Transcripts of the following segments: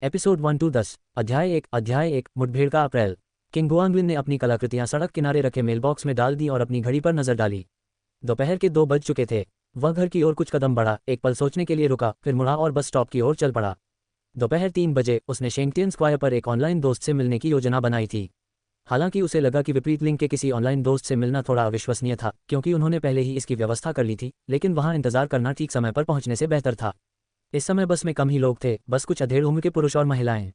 Episode 1 to 10 अध्याय 1 मुठभेड़ का अप्रैल। किंग गुआंगलिन ने अपनी कलाकृतियां सड़क किनारे रखे मेलबॉक्स में डाल दी और अपनी घड़ी पर नजर डाली। दोपहर के 2 बज चुके थे। वह घर की ओर कुछ कदम बढ़ा, एक पल सोचने के लिए रुका, फिर मुड़ा और बस स्टॉप की ओर चल पड़ा। दोपहर 3 बजे उसने शेंगटियन स्क्वायर पर एक ऑनलाइन दोस्त से मिलने की योजना बनाई थी। हालांकि उसे लगा कि विपरीत लिंग के किसी ऑनलाइन दोस्त से मिलना थोड़ा अविश्वसनीय था, क्योंकि उन्होंने पहले ही इसकी व्यवस्था कर ली थी, लेकिन वहां इंतजार करना ठीक समय पर पहुंचने से बेहतर था। इस समय बस में कम ही लोग थे, बस कुछ अधेड़ उम्र के पुरुष और महिलाएं।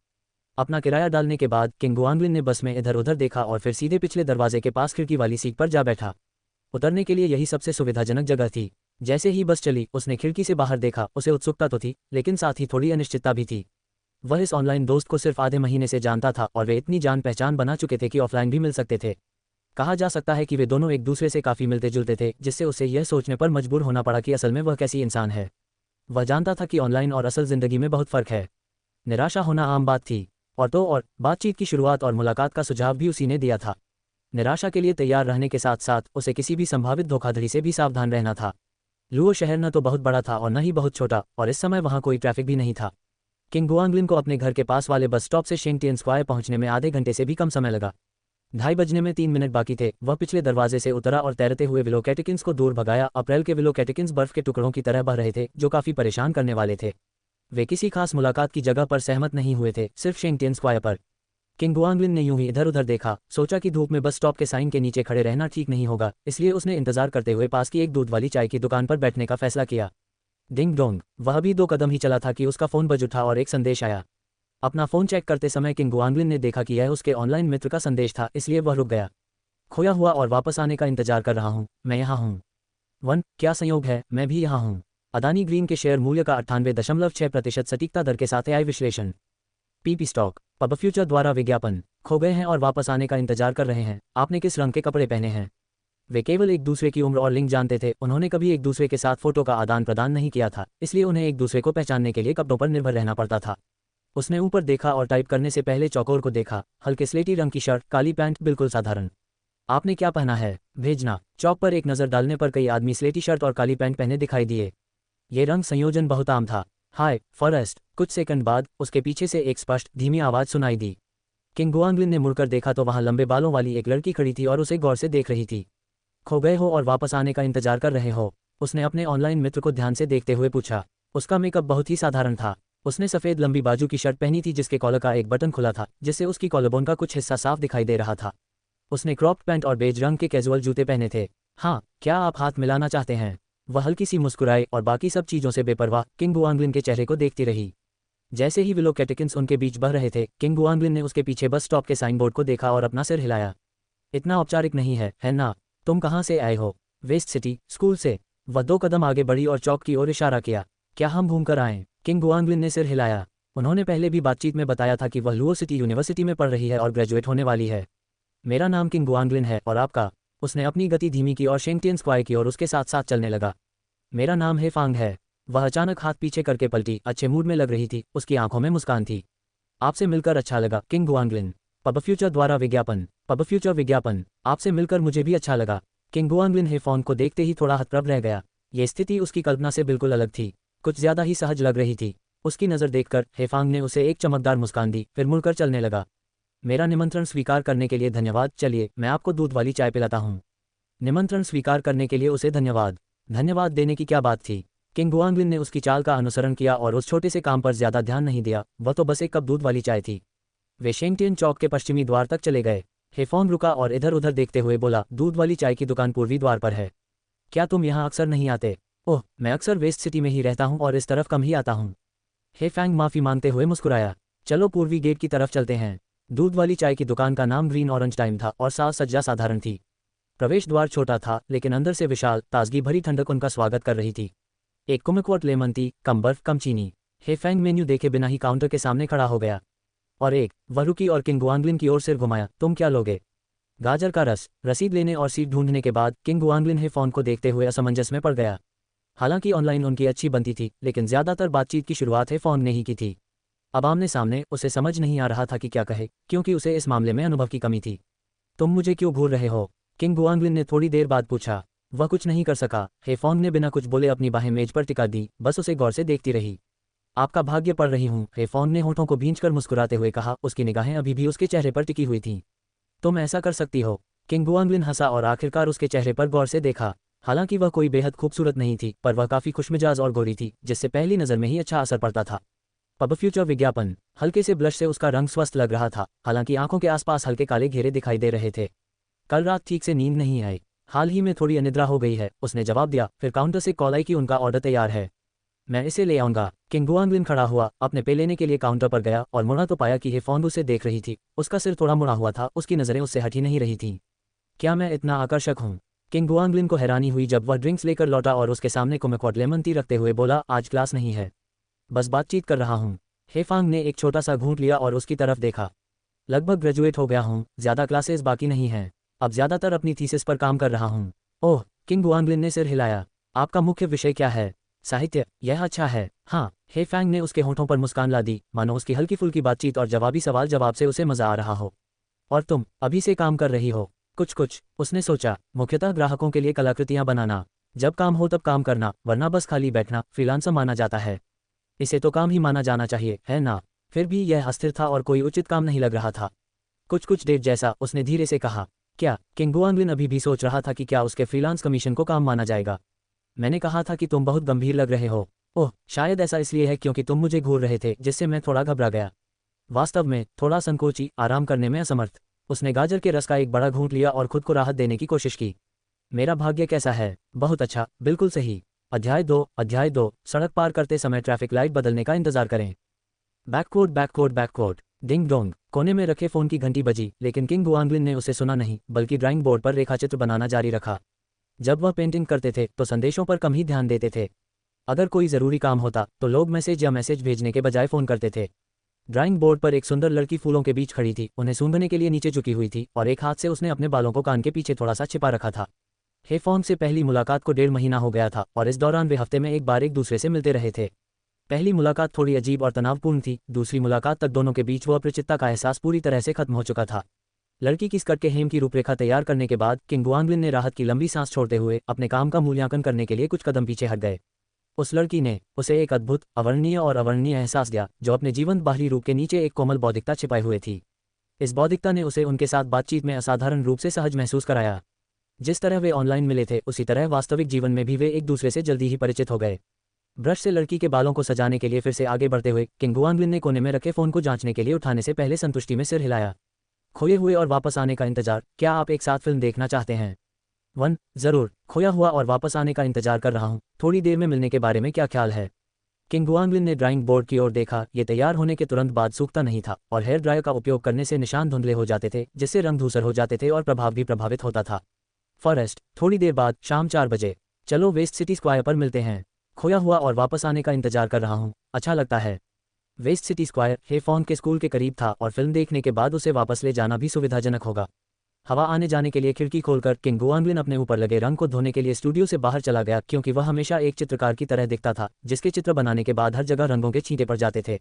अपना किराया डालने के बाद किंग गुआंगलिन ने बस में इधर उधर देखा और फिर सीधे पिछले दरवाजे के पास खिड़की वाली सीट पर जा बैठा। उतरने के लिए यही सबसे सुविधाजनक जगह थी। जैसे ही बस चली, उसने खिड़की से बाहर देखा। उसे उत्सुकता तो थी, लेकिन साथ ही थोड़ी अनिश्चितता भी थी। वह इस ऑनलाइन दोस्त को सिर्फ आधे महीने से जानता था और वे इतनी जान पहचान बना चुके थे कि ऑफलाइन भी मिल सकते थे। कहा जा सकता है कि वे दोनों एक दूसरे से काफी मिलते जुलते थे, जिससे उसे यह सोचने पर मजबूर होना पड़ा कि असल में वह कैसी इंसान है। वह जानता था कि ऑनलाइन और असल जिंदगी में बहुत फर्क है। निराशा होना आम बात थी। और बातचीत की शुरुआत और मुलाकात का सुझाव भी उसी ने दिया था। निराशा के लिए तैयार रहने के साथ साथ उसे किसी भी संभावित धोखाधड़ी से भी सावधान रहना था। लुओ शहर न तो बहुत बड़ा था और न ही बहुत छोटा, और इस समय वहां कोई ट्रैफिक भी नहीं था। किंग गुआंगलिन को अपने घर के पास वाले बस स्टॉप से शेंगटियन स्क्वायर पहुंचने में आधे घंटे से भी कम समय लगा। 2:30 बजने में 3 मिनट बाकी थे। वह पिछले दरवाजे से उतरा और तैरते हुए विलो कैटेकिन्स को दूर भगाया। अप्रैल के विलो कैटेकिन्स बर्फ के टुकड़ों की तरह बह रहे थे, जो काफी परेशान करने वाले थे। वे किसी खास मुलाकात की जगह पर सहमत नहीं हुए थे, सिर्फ शेंगटियन स्क्वायर पर। किंग गुआंगलिन ने यूं ही इधर उधर देखा, सोचा कि धूप में बस स्टॉप के साइन के नीचे खड़े रहना ठीक नहीं होगा, इसलिए उसने इंतजार करते हुए पास की एक दूध वाली चाय की दुकान पर बैठने का फैसला किया। Ding dong. वह भी 2 कदम ही चला था कि उसका फोन बज उठा और एक संदेश आया। अपना फोन चेक करते समय किंग गुआंगलिन ने देखा कि यह उसके ऑनलाइन मित्र का संदेश था, इसलिए वह रुक गया। खोया हुआ और वापस आने का इंतजार कर रहा हूँ, मैं यहाँ हूँ। 1 क्या संयोग है, मैं भी यहाँ हूँ। अदानी ग्रीन के शेयर मूल्य का 98.6% सटीकता दर के साथ एआई विश्लेषण। PP stock. पब फ्यूचर द्वारा विज्ञापन। खो गए हैं और वापस आने का इंतजार कर रहे हैं। आपने किस रंग के कपड़े पहने हैं? वे केवल एक दूसरे की उम्र और लिंग जानते थे। उन्होंने कभी एक दूसरे के साथ फोटो का आदान प्रदान नहीं किया था, इसलिए उन्हें एक दूसरे को पहचानने के लिए कपड़ों पर निर्भर रहना पड़ता था। उसने ऊपर देखा और टाइप करने से पहले चौकोर को देखा। हल्के स्लेटी रंग की शर्ट, काली पैंट, बिल्कुल साधारण। आपने क्या पहना है? भेजना। चौक पर एक नज़र डालने पर कई आदमी स्लेटी शर्ट और काली पैंट पहने दिखाई दिए। ये रंग संयोजन बहुत आम था। हाय फॉरेस्ट। कुछ सेकंड बाद उसके पीछे से एक स्पष्ट धीमी आवाज सुनाई दी। किंग गुआंगलिन ने मुड़कर देखा तो वहां लंबे बालों वाली एक लड़की खड़ी थी और उसे गौर से देख रही थी। खो गए हो और वापस आने का इंतजार कर रहे हो? उसने अपने ऑनलाइन मित्र को ध्यान से देखते हुए पूछा। उसका मेकअप बहुत ही साधारण था। उसने सफेद लंबी बाजू की शर्ट पहनी थी जिसके कॉलर का एक बटन खुला था, जिससे उसकी कॉलरबोन का कुछ हिस्सा साफ दिखाई दे रहा था। उसने क्रॉप्ड पैंट और बेज रंग के कैजुअल जूते पहने थे। हाँ, क्या आप हाथ मिलाना चाहते हैं? वह हल्की सी मुस्कुराई और बाकी सब चीजों से बेपरवाह किंग गुआंगलिन के चेहरे को देखती रही। जैसे ही विलो कैटेकिन्स उनके बीच बह रहे थे, किंग गुआंगलिन ने उसके पीछे बस स्टॉप के साइन बोर्ड को देखा और अपना सिर हिलाया। इतना औपचारिक नहीं है ना? तुम कहाँ से आए हो? वेस्ट सिटी, स्कूल से। वह 2 कदम आगे बढ़ी और चौक की ओर इशारा किया। क्या हम घूमकर आएं? किंग गुआंगलिन ने सिर हिलाया। उन्होंने पहले भी बातचीत में बताया था कि वह लुओ सिटी यूनिवर्सिटी में पढ़ रही है और ग्रेजुएट होने वाली है। मेरा नाम किंग गुआंगलिन है, और आपका? उसने अपनी गति धीमी की और शेंगटियन स्क्वायर की ओर उसके साथ साथ चलने लगा। मेरा नाम हे फांग है। वह अचानक हाथ पीछे करके पलटी, अच्छे मूड में लग रही थी, उसकी आंखों में मुस्कान थी। आपसे मिलकर अच्छा लगा, किंग गुआंगलिन। पब फ्यूचर द्वारा विज्ञापन। पब फ्यूचर विज्ञापन। आपसे मिलकर मुझे भी अच्छा लगा। किंग गुआंगलिन हे फोन को देखते ही थोड़ा हतप्रभ रह गया। ये स्थिति उसकी कल्पना से बिल्कुल अलग थी, कुछ ज्यादा ही सहज लग रही थी। उसकी नज़र देखकर हेफांग ने उसे एक चमकदार मुस्कान दी, फिर मुड़कर चलने लगा। मेरा निमंत्रण स्वीकार करने के लिए धन्यवाद। चलिए, मैं आपको दूध वाली चाय पिलाता हूँ। निमंत्रण स्वीकार करने के लिए उसे धन्यवाद। धन्यवाद देने की क्या बात थी? किंग गुआंगलिन ने उसकी चाल का अनुसरण किया और उस छोटे से काम पर ज्यादा ध्यान नहीं दिया। वह तो बस एक कप दूध वाली चाय थी। वे शेंगटियन चौक के पश्चिमी द्वार तक चले गए। हेफोन रुका और इधर उधर देखते हुए बोला, दूध वाली चाय की दुकान पूर्वी द्वार पर है। क्या तुम यहाँ अक्सर नहीं आते? ओह, मैं अक्सर वेस्ट सिटी में ही रहता हूँ और इस तरफ कम ही आता हूँ। हेफैंग माफी मांगते हुए मुस्कुराया। चलो पूर्वी गेट की तरफ चलते हैं। दूध वाली चाय की दुकान का नाम ग्रीन ऑरेंज टाइम था और साज सज्जा साधारण थी। प्रवेश द्वार छोटा था, लेकिन अंदर से विशाल ताजगी भरी ठंडक उनका स्वागत कर रही थी। एक कुमकुवट लेमन टी, कम बर्फ कम चीनी। हेफैंग मेन्यू देखे बिना ही काउंटर के सामने खड़ा हो गया। और एक। वह रुकी और किंग गुआंगलिन की ओर सिर घुमाया। तुम क्या लोगे? गाजर का रस। रसीद लेने और सीट ढूंढने के बाद किंग गुआंगलिन हेफोन को देखते हुए असमंजस में पड़ गया। हालांकि ऑनलाइन उनकी अच्छी बनती थी, लेकिन ज्यादातर बातचीत की शुरुआत हेफोन ने ही की थी। अब आमने सामने उसे समझ नहीं आ रहा था कि क्या कहे, क्योंकि उसे इस मामले में अनुभव की कमी थी। तुम मुझे क्यों घूर रहे हो? किंग गुआंगलिन ने थोड़ी देर बाद पूछा। वह कुछ नहीं कर सका। हेफोंग ने बिना कुछ बोले अपनी बाहें मेज पर टिका दी, बस उसे गौर से देखती रही। आपका भाग्य पढ़ रही हूँ, हेफॉन्ग ने होठों को भींचकर मुस्कुराते हुए कहा। उसकी निगाहें अभी भी उसके चेहरे पर टिकी हुई थीं। तुम ऐसा कर सकती हो। किंग गुआंगलिन हंसा और आखिरकार उसके चेहरे पर गौर से देखा। हालांकि वह कोई बेहद खूबसूरत नहीं थी, पर वह काफी खुशमिजाज और गोरी थी, जिससे पहली नज़र में ही अच्छा असर पड़ता था। पब फ्यूचर विज्ञापन। हल्के से ब्लश से उसका रंग स्वस्थ लग रहा था, हालांकि आंखों के आसपास हल्के काले घेरे दिखाई दे रहे थे। कल रात ठीक से नींद नहीं आई। हाल ही में थोड़ी अनिद्रा हो गई है, उसने जवाब दिया। फिर काउंटर से कॉल आई कि उनका ऑर्डर तैयार है। मैं इसे ले आऊंगा। किंग गुआंगलिन खड़ा हुआ, अपने पे लेने के लिए काउंटर पर गया और मुड़ा तो पाया कि हेफॉन्ग उसे देख रही थी। उसका सिर थोड़ा मुड़ा हुआ था, उसकी नज़रें उससे हटी नहीं रही थीं। क्या मैं इतना आकर्षक हूँ? किंग गुआंगलिन को हैरानी हुई जब वह ड्रिंक्स लेकर लौटा और उसके सामने कुमेक्वाट लेमन टी रखते हुए बोला, आज क्लास नहीं है, बस बातचीत कर रहा हूँ। हेफांग ने एक छोटा सा घूंट लिया और उसकी तरफ देखा। लगभग ग्रेजुएट हो गया हूँ, ज़्यादा क्लासेस बाकी नहीं हैं। अब ज़्यादातर अपनी थीसिस पर काम कर रहा हूँ। ओह, किंग गुआंगलिन ने सिर हिलाया। आपका मुख्य विषय क्या है? साहित्य। यह अच्छा है। हाँ, हेफांग ने उसके होठों पर मुस्कान ला दी, मानो उसकी हल्की फुल्की बातचीत और जवाबी सवाल जवाब से उसे मजा आ रहा हो। और तुम अभी से काम कर रही हो? कुछ कुछ, उसने सोचा। मुख्यतः ग्राहकों के लिए कलाकृतियां बनाना। जब काम हो तब काम करना, वरना बस खाली बैठना फ्रीलांसर माना जाता है। इसे तो काम ही माना जाना चाहिए, है ना? फिर भी यह अस्थिर था और कोई उचित काम नहीं लग रहा था। कुछ कुछ डेट जैसा, उसने धीरे से कहा। क्या? किंग गुआंगलिन अभी भी सोच रहा था कि क्या उसके फ्रीलांस कमीशन को काम माना जाएगा। मैंने कहा था कि तुम बहुत गंभीर लग रहे हो। ओह, शायद ऐसा इसलिए है क्योंकि तुम मुझे घूर रहे थे, जिससे मैं थोड़ा घबरा गया। वास्तव में थोड़ा संकोची, आराम करने में असमर्थ। उसने गाजर के रस का एक बड़ा घूंट लिया और खुद को राहत देने की कोशिश की। मेरा भाग्य कैसा है? बहुत अच्छा, बिल्कुल सही। अध्याय 2 सड़क पार करते समय ट्रैफिक लाइट बदलने का इंतजार करें। बैककोट। Ding dong. कोने में रखे फोन की घंटी बजी, लेकिन किंग गुआंगलिन ने उसे सुना नहीं, बल्कि ड्राइंग बोर्ड पर रेखाचित्र बनाना जारी रखा। जब वह पेंटिंग करते थे तो संदेशों पर कम ही ध्यान देते थे। अगर कोई ज़रूरी काम होता तो लोग मैसेज भेजने के बजाय फ़ोन करते थे। ड्राइंग बोर्ड पर एक सुंदर लड़की फूलों के बीच खड़ी थी, उन्हें सूंघने के लिए नीचे झुकी हुई थी और एक हाथ से उसने अपने बालों को कान के पीछे थोड़ा सा छिपा रखा था। हेफॉन्ग से पहली मुलाकात को 1.5 महीना हो गया था और इस दौरान वे हफ्ते में एक बार एक दूसरे से मिलते रहे थे। पहली मुलाकात थोड़ी अजीब और तनावपूर्ण थी, दूसरी मुलाकात तक दोनों के बीच वो अपरिचितता का एहसास पूरी तरह से खत्म हो चुका था। लड़की की स्कर्ट के हेम की रूपरेखा तैयार करने के बाद किंग गुआंगलिन ने राहत की लंबी सांस छोड़ते हुए अपने काम का मूल्यांकन करने के लिए कुछ कदम पीछे हट गए। उस लड़की ने उसे एक अद्भुत, अवर्णनीय एहसास दिया, जो अपने जीवंत बाहरी रूप के नीचे एक कोमल बौद्धिकता छिपाए हुए थी। इस बौद्धिकता ने उसे उनके साथ बातचीत में असाधारण रूप से सहज महसूस कराया। जिस तरह वे ऑनलाइन मिले थे, उसी तरह वास्तविक जीवन में भी वे एक दूसरे से जल्दी ही परिचित हो गए। ब्रश से लड़की के बालों को सजाने के लिए फिर से आगे बढ़ते हुए किंग गुआंगलिन ने कोने में रखे फ़ोन को जांचने के लिए उठाने से पहले संतुष्टि में सिर हिलाया। खोए हुए और वापस आने का इंतजार। क्या आप एक साथ फिल्म देखना चाहते हैं? 1, जरूर। खोया हुआ और वापस आने का इंतजार कर रहा हूँ। थोड़ी देर में मिलने के बारे में क्या ख्याल है? किंग गुआंगलिन ने ड्राइंग बोर्ड की ओर देखा। ये तैयार होने के तुरंत बाद सूखता नहीं था और हेयर ड्रायर का उपयोग करने से निशान धुंधले हो जाते थे, जिससे रंग धूसर हो जाते थे और प्रभाव भी प्रभावित होता था। फॉरेस्ट। थोड़ी देर बाद, शाम 4 बजे। चलो वेस्ट सिटी स्क्वायर पर मिलते हैं। खोया हुआ और वापस आने का इंतजार कर रहा हूँ। अच्छा लगता है। वेस्ट सिटी स्क्वायर हेफॉन्ग के स्कूल के करीब था और फिल्म देखने के बाद उसे वापस ले जाना भी सुविधाजनक होगा। हवा आने जाने के लिए खिड़की खोलकर किंग गुआंगलिन अपने ऊपर लगे रंग को धोने के लिए स्टूडियो से बाहर चला गया, क्योंकि वह हमेशा एक चित्रकार की तरह दिखता था, जिसके चित्र बनाने के बाद हर जगह रंगों के छींटे पड़ जाते थे।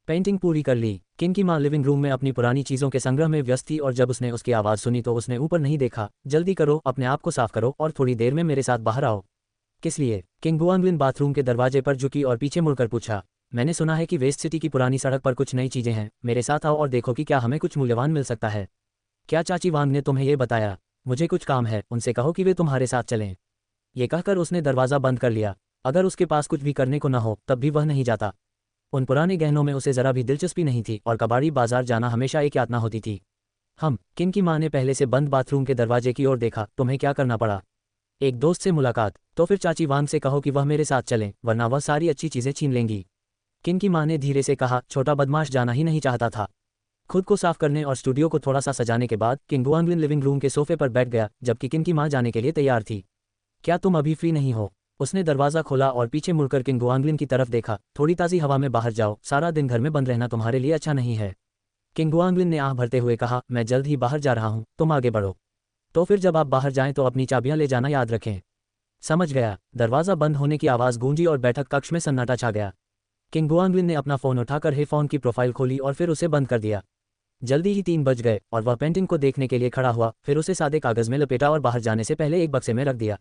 पेंटिंग पूरी कर ली। किंग की मां लिविंग रूम में अपनी पुरानी चीज़ों के संग्रह में व्यस्त थी और जब उसने उसकी आवाज़ सुनी तो उसने ऊपर नहीं देखा। जल्दी करो, अपने आप को साफ करो और थोड़ी देर में मेरे साथ बाहर आओ। किस लिए? किंग गुआंगलिन बाथरूम के दरवाजे पर झुकी और पीछे मुड़कर पूछा। मैंने सुना है कि वेस्ट सिटी की पुरानी सड़क पर कुछ नई चीज़ें हैं। मेरे साथ आओ और देखो कि क्या हमें कुछ मूल्यवान मिल सकता है। क्या चाची वांग ने तुम्हें ये बताया? मुझे कुछ काम है, उनसे कहो कि वे तुम्हारे साथ चलें। ये कहकर उसने दरवाज़ा बंद कर लिया। अगर उसके पास कुछ भी करने को न हो तब भी वह नहीं जाता। उन पुराने गहनों में उसे ज़रा भी दिलचस्पी नहीं थी और कबाड़ी बाजार जाना हमेशा एक यातना होती थी। किंग की मां ने पहले से बंद बाथरूम के दरवाजे की ओर देखा। तुम्हें क्या करना पड़ा? एक दोस्त से मुलाकात। तो फिर चाची वांग से कहो कि वह मेरे साथ चलें, वरना वह सारी अच्छी चीज़ें छीन लेंगी। किंग की मां ने धीरे से कहा। छोटा बदमाश जाना ही नहीं चाहता था। खुद को साफ करने और स्टूडियो को थोड़ा सा सजाने के बाद किंग गुआंगलिन लिविंग रूम के सोफे पर बैठ गया, जबकि किंग की मां जाने के लिए तैयार थी। क्या तुम अभी फ्री नहीं हो? उसने दरवाज़ा खोला और पीछे मुड़कर किंग गुआंगलिन की तरफ देखा। थोड़ी ताज़ी हवा में बाहर जाओ, सारा दिन घर में बंद रहना तुम्हारे लिए अच्छा नहीं है। किंग गुआंगलिन ने आह भरते हुए कहा, मैं जल्द ही बाहर जा रहा हूँ, तुम आगे बढ़ो। तो फिर जब आप बाहर जाएं तो अपनी चाबियां ले जाना याद रखें। समझ गया। दरवाज़ा बंद होने की आवाज़ गूंजी और बैठक कक्ष में सन्नाटा छा गया। किंग गुआंगलिन ने अपना फ़ोन उठाकर हेफॉन की प्रोफाइल खोली और फिर उसे बंद कर दिया। जल्दी ही 3 बज गए और वह पेंटिंग को देखने के लिए खड़ा हुआ, फिर उसे सादे कागज़ में लपेटा और बाहर जाने से पहले एक बक्से में रख दिया।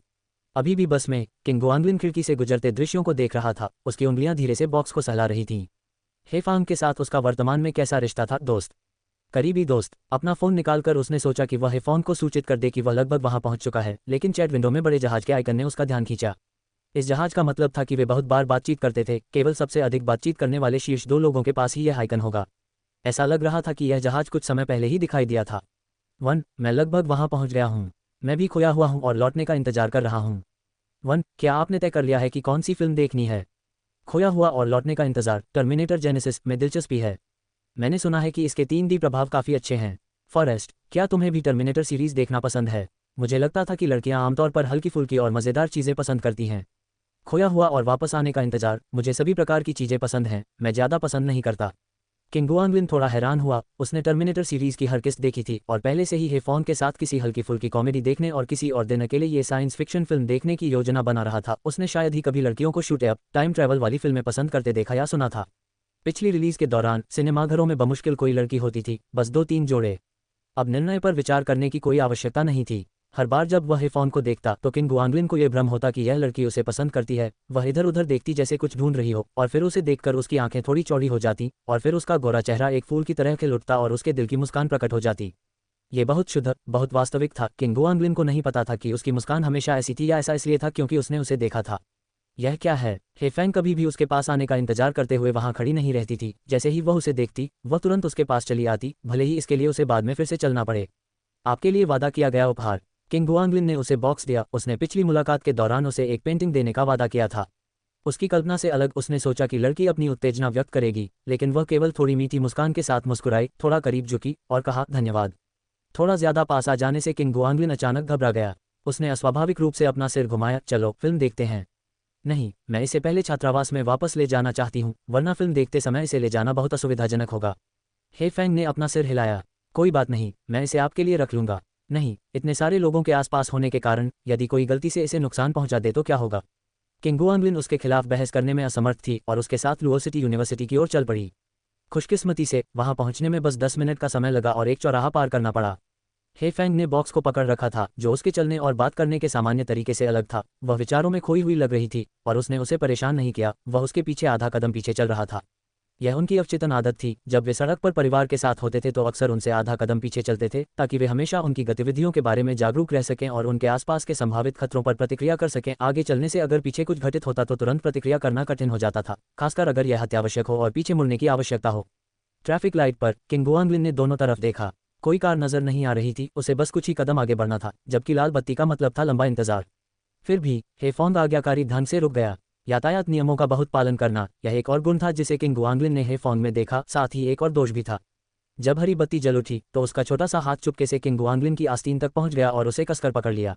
अभी भी बस में किंग गुआंगलिन खिड़की से गुजरते दृश्यों को देख रहा था। उसकी उंगलियां धीरे से बॉक्स को सहला रही थीं। हे फांग के साथ उसका वर्तमान में कैसा रिश्ता था? दोस्त, करीबी दोस्त। अपना फोन निकालकर उसने सोचा कि वह हे फोन को सूचित कर दे कि वह लगभग वहां पहुंच चुका है, लेकिन चैट विंडो में बड़े जहाज के आइकन ने उसका ध्यान खींचा। इस जहाज का मतलब था कि वे बहुत बार बातचीत करते थे। केवल सबसे अधिक बातचीत करने वाले शीर्ष 2 लोगों के पास ही यह आइकन होगा। ऐसा लग रहा था कि यह जहाज कुछ समय पहले ही दिखाई दिया था। 1, मैं लगभग वहां पहुंच गया हूं। मैं भी खोया हुआ हूं और लौटने का इंतजार कर रहा हूं। 1, क्या आपने तय कर लिया है कि कौन सी फिल्म देखनी है? खोया हुआ और लौटने का इंतजार। टर्मिनेटर जेनेसिस में दिलचस्पी है। मैंने सुना है कि इसके 3D प्रभाव काफ़ी अच्छे हैं। फॉरेस्ट, क्या तुम्हें भी टर्मिनेटर सीरीज देखना पसंद है? मुझे लगता था कि लड़कियां आमतौर पर हल्की फुल्की और मज़ेदार चीज़ें पसंद करती हैं। खोया हुआ और वापस आने का इंतजार। मुझे सभी प्रकार की चीज़ें पसंद हैं, मैं ज़्यादा पसंद नहीं करता। किंग गुआंगलिन थोड़ा हैरान हुआ। उसने टर्मिनेटर सीरीज की हर किस्त देखी थी और पहले से ही हे फोन के साथ किसी हल्की फुल्की कॉमेडी देखने और किसी और दिन अकेले ये साइंस फिक्शन फिल्म देखने की योजना बना रहा था। उसने शायद ही कभी लड़कियों को शूट अप टाइम ट्रैवल वाली फिल्में पसंद करते देखा या सुना था। पिछली रिलीज के दौरान सिनेमाघरों में बमुश्किल कोई लड़की होती थी, बस 2-3 जोड़े। अब निर्णय पर विचार करने की कोई आवश्यकता नहीं थी। हर बार जब वह हे फोन को देखता तो किंग गुआंगलिन को यह भ्रम होता कि यह लड़की उसे पसंद करती है। वह इधर उधर देखती जैसे कुछ ढूंढ रही हो, और फिर उसे देखकर उसकी आंखें थोड़ी चौड़ी हो जाती और फिर उसका गोरा चेहरा एक फूल की तरह खिल उठता और उसके दिल की मुस्कान प्रकट हो जाती। ये बहुत शुद्ध, बहुत वास्तविक था। किंग गुआंगलिन को नहीं पता था कि उसकी मुस्कान हमेशा ऐसी थी या ऐसा इसलिए था क्योंकि उसने उसे देखा था। यह क्या है? हे फैंग कभी भी उसके पास आने का इंतजार करते हुए वहां खड़ी नहीं रहती थी। जैसे ही वह उसे देखती, वह तुरंत उसके पास चली आती, भले ही इसके लिए उसे बाद में फिर से चलना पड़े। आपके लिए वादा किया गया उपहार। किंग गुआंगलिन ने उसे बॉक्स दिया। उसने पिछली मुलाकात के दौरान उसे एक पेंटिंग देने का वादा किया था। उसकी कल्पना से अलग उसने सोचा कि लड़की अपनी उत्तेजना व्यक्त करेगी, लेकिन वह केवल थोड़ी मीठी मुस्कान के साथ मुस्कुराई, थोड़ा करीब झुकी और कहा धन्यवाद। थोड़ा ज्यादा पास आ जाने से किंग गुआंगलिन अचानक घबरा गया। उसने अस्वाभाविक रूप से अपना सिर घुमाया। चलो फिल्म देखते हैं। नहीं, मैं इसे पहले छात्रावास में वापस ले जाना चाहती हूँ, वरना फिल्म देखते समय इसे ले जाना बहुत असुविधाजनक होगा। हे फैंग ने अपना सिर हिलाया। कोई बात नहीं, मैं इसे आपके लिए रख लूंगा। नहीं, इतने सारे लोगों के आसपास होने के कारण यदि कोई गलती से इसे नुकसान पहुंचा दे तो क्या होगा? किंग गुआंगलिन उसके खिलाफ बहस करने में असमर्थ थी और उसके साथ लुओ सिटी यूनिवर्सिटी की ओर चल पड़ी। खुशकिस्मती से वहां पहुंचने में बस 10 मिनट का समय लगा और एक चौराहा पार करना पड़ा। हे फैंग ने बॉक्स को पकड़ रखा था, जो उसके चलने और बात करने के सामान्य तरीके से अलग था। वह विचारों में खोई हुई लग रही थी और उसने उसे परेशान नहीं किया। वह उसके पीछे आधा कदम पीछे चल रहा था। यह उनकी अवचेतन आदत थी। जब वे सड़क पर परिवार के साथ होते थे तो अक्सर उनसे आधा कदम पीछे चलते थे, ताकि वे हमेशा उनकी गतिविधियों के बारे में जागरूक रह सकें और उनके आसपास के संभावित खतरों पर प्रतिक्रिया कर सकें। आगे चलने से अगर पीछे कुछ घटित होता तो तुरंत प्रतिक्रिया करना कठिन हो जाता था, खासकर अगर यह अत्यावश्यक हो और पीछे मुड़ने की आवश्यकता हो। ट्रैफिक लाइट पर किंग गुआंगलिन ने दोनों तरफ देखा। कोई कार नजर नहीं आ रही थी। उसे बस कुछ ही कदम आगे बढ़ना था, जबकि लाल बत्ती का मतलब था लंबा इंतजार। फिर भी हे फोंग आज्ञाकारी ढंग से रुक गया। यातायात नियमों का बहुत पालन करना, यह एक और गुण था जिसे किंग गुआंगलिन ने हे फोंग में देखा। साथ ही एक और दोष भी था। जब हरी बत्ती जल उठी तो उसका छोटा सा हाथ चुपके से किंग गुआंगलिन की आस्तीन तक पहुंच गया और उसे कसकर पकड़ लिया।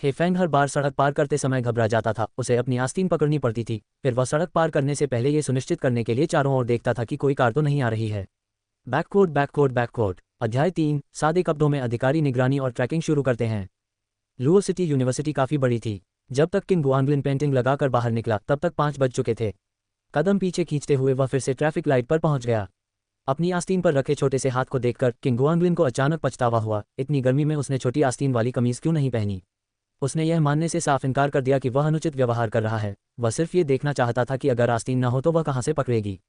हे फैंग हर बार सड़क पार करते समय घबरा जाता था। उसे अपनी आस्तीन पकड़नी पड़ती थी। फिर वह सड़क पार करने से पहले ये सुनिश्चित करने के लिए चारों ओर देखता था कि कोई कार तो नहीं आ रही है। बैककोट बैककोट बैककोट। अध्याय 3। सादे कपड़ों में अधिकारी निगरानी और ट्रैकिंग शुरू करते हैं। लुओ सिटी यूनिवर्सिटी काफ़ी बड़ी थी। जब तक किंग गुआंगलिन पेंटिंग लगाकर बाहर निकला तब तक 5 बज चुके थे। कदम पीछे खींचते हुए वह फिर से ट्रैफिक लाइट पर पहुंच गया। अपनी आस्तीन पर रखे छोटे से हाथ को देखकर किंग गुआंगलिन को अचानक पछतावा हुआ। इतनी गर्मी में उसने छोटी आस्तीन वाली कमीज क्यों नहीं पहनी? उसने यह मानने से साफ इनकार कर दिया कि वह अनुचित व्यवहार कर रहा है। वह सिर्फ ये देखना चाहता था कि अगर आस्तीन न हो तो वह कहाँ से पकड़ेगी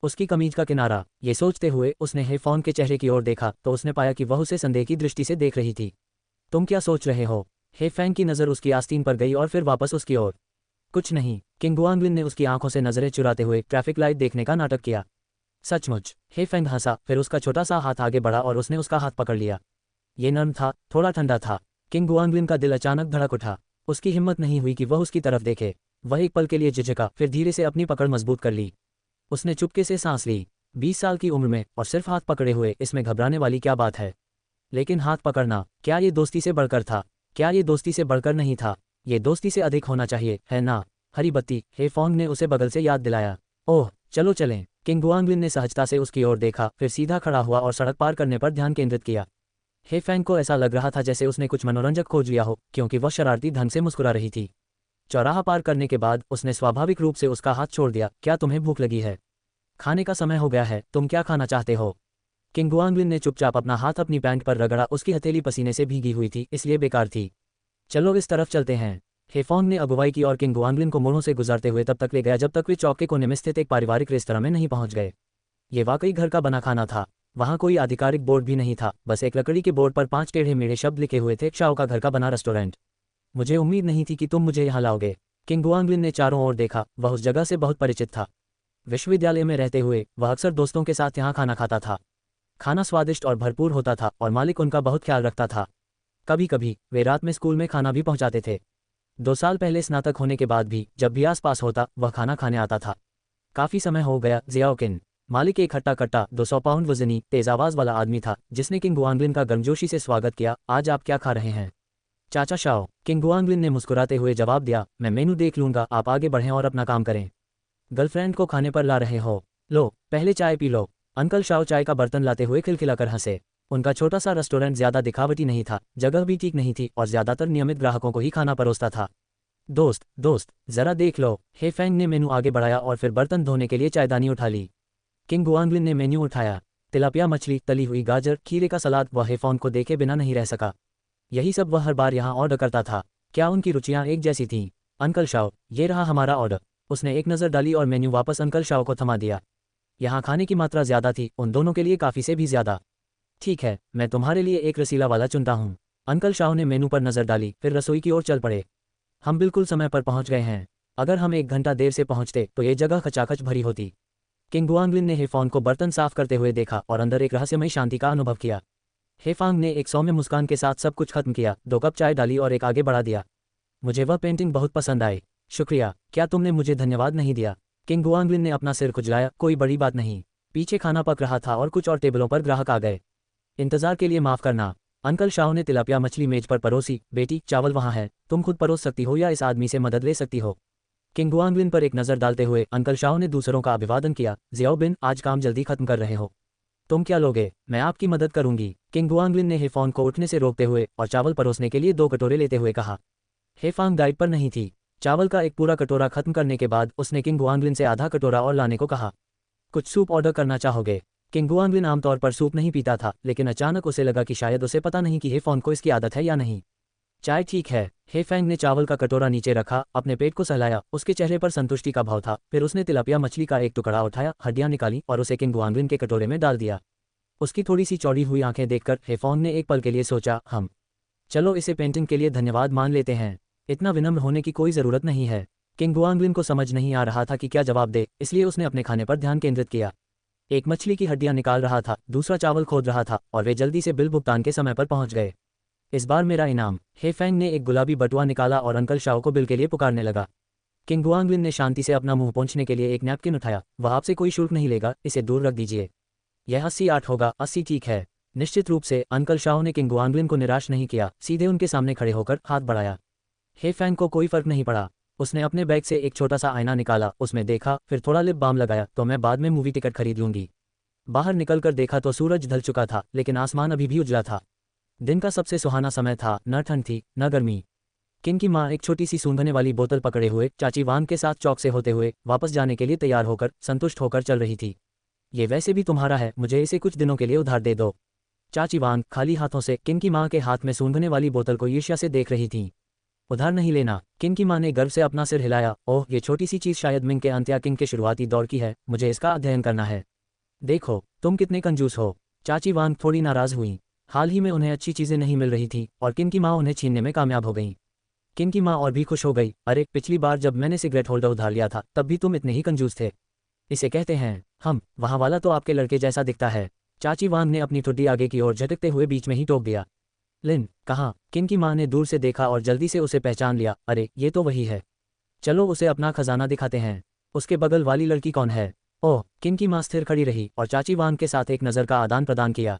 उसकी कमीज का किनारा। ये सोचते हुए उसने हे फोंग के चेहरे की ओर देखा तो उसने पाया कि वह उसे संदेह की दृष्टि से देख रही थी। तुम क्या सोच रहे हो? हे फैंग की नज़र उसकी आस्तीन पर गई और फिर वापस उसकी ओर। कुछ नहीं। किंग गुआंगलिन ने उसकी आंखों से नजरें चुराते हुए ट्रैफिक लाइट देखने का नाटक किया। सचमुच? हे फैंग हंसा, फिर उसका छोटा सा हाथ आगे बढ़ा और उसने उसका हाथ पकड़ लिया। ये नर्म था, थोड़ा ठंडा था। किंग गुआंगलिन का दिल अचानक धड़क उठा। उसकी हिम्मत नहीं हुई कि वह उसकी तरफ देखे। वह एक पल के लिए झिझका, फिर धीरे से अपनी पकड़ मजबूत कर ली। उसने चुपके से सांस ली। 20 साल की उम्र में और सिर्फ हाथ पकड़े हुए, इसमें घबराने वाली क्या बात है? लेकिन हाथ पकड़ना, क्या ये दोस्ती से बढ़कर था? क्या ये दोस्ती से बढ़कर नहीं था? ये दोस्ती से अधिक होना चाहिए, है ना? हरी बत्ती। हे फोंग ने उसे बगल से याद दिलाया। ओह चलो चलें। किंग गुआंगलिन ने सहजता से उसकी ओर देखा, फिर सीधा खड़ा हुआ और सड़क पार करने पर ध्यान केंद्रित किया। हे फैंग को ऐसा लग रहा था जैसे उसने कुछ मनोरंजक खोज लिया हो, क्योंकि वह शरारती ढंग से मुस्कुरा रही थी। चौराहा पार करने के बाद उसने स्वाभाविक रूप से उसका हाथ छोड़ दिया। क्या तुम्हें भूख लगी है? खाने का समय हो गया है, तुम क्या खाना चाहते हो? किंग गुआंगलिन ने चुपचाप अपना हाथ अपनी पैंट पर रगड़ा। उसकी हथेली पसीने से भीगी हुई थी, इसलिए बेकार थी। चलो इस तरफ चलते हैं। हेफोंग ने अगुवाई की और किंग गुआंगलिन को मोड़ों से गुजारते हुए तब तक ले गया जब तक वे चौक के कोने में स्थित एक पारिवारिक रेस्तरां में नहीं पहुंच गए। ये वाकई घर का बना खाना था। वहां कोई आधिकारिक बोर्ड भी नहीं था, बस एक लकड़ी के बोर्ड पर 5 टेढ़े मेढ़े शब्द लिखे हुए थे, शाओ का घर का बना रेस्टोरेंट। मुझे उम्मीद नहीं थी कि तुम मुझे यहाँ लाओगे। किंग गुआंगलिन ने चारों ओर देखा, वह उस जगह से बहुत परिचित था। विश्वविद्यालय में रहते हुए वह अक्सर दोस्तों के साथ यहाँ खाना खाता था। खाना स्वादिष्ट और भरपूर होता था और मालिक उनका बहुत ख्याल रखता था। कभी कभी वे रात में स्कूल में खाना भी पहुंचाते थे। 2 साल पहले स्नातक होने के बाद भी जब भी आसपास होता वह खाना खाने आता था। काफी समय हो गया जियाओकिन। मालिक एक हट्टा कट्टा 200 पाउंड वजनी तेज आवाज वाला आदमी था जिसने किंग गुआंगलिन का गर्मजोशी से स्वागत किया। आज आप क्या खा रहे हैं? चाचा शाओ, किंग गुआंगलिन ने मुस्कुराते हुए जवाब दिया। मैं मेनू देख लूंगा, आप आगे बढ़ें और अपना काम करें। गर्लफ्रेंड को खाने पर ला रहे हो? लो पहले चाय पी लो। अंकल शाओ चाय का बर्तन लाते हुए खिलखिलाकर हंसे। उनका छोटा सा रेस्टोरेंट ज्यादा दिखावटी नहीं था, जगह भी ठीक नहीं थी और ज्यादातर नियमित ग्राहकों को ही खाना परोसता था। दोस्त जरा देख लो। हेफेंग ने मेनू आगे बढ़ाया और फिर बर्तन धोने के लिए चायदानी उठा ली। किंग गुआंगलिन ने मेन्यू उठाया। तिलापिया मछली, तली हुई गाजर, खीरे का सलाद। वह हेफोंग को देखे बिना नहीं रह सका। यही सब वह हर बार यहाँ ऑर्डर करता था। क्या उनकी रुचियां एक जैसी थीं? अंकल शाओ, ये रहा हमारा ऑर्डर। उसने एक नज़र डाली और मेन्यू वापस अंकल शाओ को थमा दिया। यहाँ खाने की मात्रा ज्यादा थी, उन दोनों के लिए काफ़ी से भी ज्यादा। ठीक है, मैं तुम्हारे लिए एक रसीला वाला चुनता हूँ। अंकल शाओ ने मेनू पर नज़र डाली, फिर रसोई की ओर चल पड़े। हम बिल्कुल समय पर पहुंच गए हैं। अगर हम 1 घंटा देर से पहुंचते तो ये जगह खचाखच भरी होती। किंग गुआंगलिन ने हेफोंग को बर्तन साफ करते हुए देखा और अंदर एक रहस्यमयी शांति का अनुभव किया। हेफोंग ने एक सौम्य मुस्कान के साथ सब कुछ खत्म किया, 2 कप चाय डाली और एक आगे बढ़ा दिया। मुझे वह पेंटिंग बहुत पसंद आई। शुक्रिया, क्या तुमने मुझे धन्यवाद नहीं दिया? किंग गुआंगलिन ने अपना सिर खुजलाया। कोई बड़ी बात नहीं। पीछे खाना पक रहा था और कुछ और टेबलों पर ग्राहक आ गए। इंतजार के लिए माफ करना। अंकल शाओ ने तिलापिया मछली मेज पर परोसी। बेटी, चावल वहाँ है, तुम खुद परोस सकती हो या इस आदमी से मदद ले सकती हो। किंग गुआंगलिन पर एक नज़र डालते हुए अंकल शाओ ने दूसरों का अभिवादन किया। जियाओ बिन, आज काम जल्दी खत्म कर रहे हो। तुम क्या लोगे? मैं आपकी मदद करूंगी। किंग गुआंगलिन ने हेफोंग को उठने से रोकते हुए और चावल परोसने के लिए 2 कटोरे लेते हुए कहा। हेफोंग डाइट पर नहीं थी। चावल का एक पूरा कटोरा खत्म करने के बाद उसने किंग गुआंगलिन से आधा कटोरा और लाने को कहा। कुछ सूप ऑर्डर करना चाहोगे? किंग गुआंगलिन आमतौर पर सूप नहीं पीता था, लेकिन अचानक उसे लगा कि शायद उसे पता नहीं कि हेफोंग को इसकी आदत है या नहीं। चाय ठीक है। हेफेंग ने चावल का कटोरा नीचे रखा, अपने पेट को सहलाया। उसके चेहरे पर संतुष्टि का भाव था। फिर उसने तिलापिया मछली का एक टुकड़ा उठाया, हड्डियां निकाली और उसे किंग गुआंगलिन के कटोरे में डाल दिया। उसकी थोड़ी सी चौड़ी हुई आंखें देखकर हेफोंग ने एक पल के लिए सोचा, हम चलो इसे पेंटिंग के लिए धन्यवाद मान लेते हैं। इतना विनम्र होने की कोई ज़रूरत नहीं है। किंग गुआंगलिन को समझ नहीं आ रहा था कि क्या जवाब दे, इसलिए उसने अपने खाने पर ध्यान केंद्रित किया। एक मछली की हड्डियां निकाल रहा था, दूसरा चावल खोद रहा था और वे जल्दी से बिल भुगतान के समय पर पहुंच गए। इस बार मेरा इनाम। हेफेंग ने एक गुलाबी बटुआ निकाला और अंकल शाओ को बिल के लिए पुकारने लगा। किंग गुआंगलिन ने शांति से अपना मुंह पोंछने के लिए एक नैपकिन उठाया। वह आपसे कोई शुल्क नहीं लेगा, इसे दूर रख दीजिए। यह 80 होगा। 80 ठीक है। निश्चित रूप से। अंकल शाओ ने किंग गुआंगलिन को निराश नहीं किया, सीधे उनके सामने खड़े होकर हाथ बढ़ाया। हेफेंग को कोई फर्क नहीं पड़ा। उसने अपने बैग से एक छोटा सा आईना निकाला, उसमें देखा, फिर थोड़ा लिप बाम लगाया। तो मैं बाद में मूवी टिकट खरीद लूंगी। बाहर निकलकर देखा तो सूरज ढल चुका था, लेकिन आसमान अभी भी उजला था। दिन का सबसे सुहाना समय था, न ठंड थी न गर्मी। किन की माँ एक छोटी सी सूंघने वाली बोतल पकड़े हुए चाची वांग के साथ चौक से होते हुए वापस जाने के लिए तैयार होकर संतुष्ट होकर चल रही थी। ये वैसे भी तुम्हारा है, मुझे इसे कुछ दिनों के लिए उधार दे दो। चाची वांग खाली हाथों से किन की माँ के हाथ में सूंघने वाली बोतल को ईर्ष्या से देख रही थी। उधार नहीं लेना। किन की माँ ने गर्व से अपना सिर हिलाया। ओह, ये छोटी सी चीज़ शायद मिंग के अंत या किंग के शुरुआती दौर की है, मुझे इसका अध्ययन करना है। देखो तुम कितने कंजूस हो। चाची वांग थोड़ी नाराज हुई। हाल ही में उन्हें अच्छी चीज़ें नहीं मिल रही थी और किन की माँ उन्हें छीनने में कामयाब हो गई। किन की माँ और भी खुश हो गई। अरे, पिछली बार जब मैंने सिगरेट होल्डर उधार लिया था तब भी तुम इतने ही कंजूस थे। इसे कहते हैं हम। वहाँ वाला तो आपके लड़के जैसा दिखता है। चाची वांग ने अपनी ठुड्डी आगे की ओर झटकते हुए बीच में ही टोक दिया। लिन, कहाँ? किन की माँ ने दूर से देखा और जल्दी से उसे पहचान लिया। अरे, ये तो वही है। चलो उसे अपना खजाना दिखाते हैं। उसके बगल वाली लड़की कौन है? ओह, किन की माँ स्थिर खड़ी रही और चाची वांग के साथ एक नज़र का आदान प्रदान किया।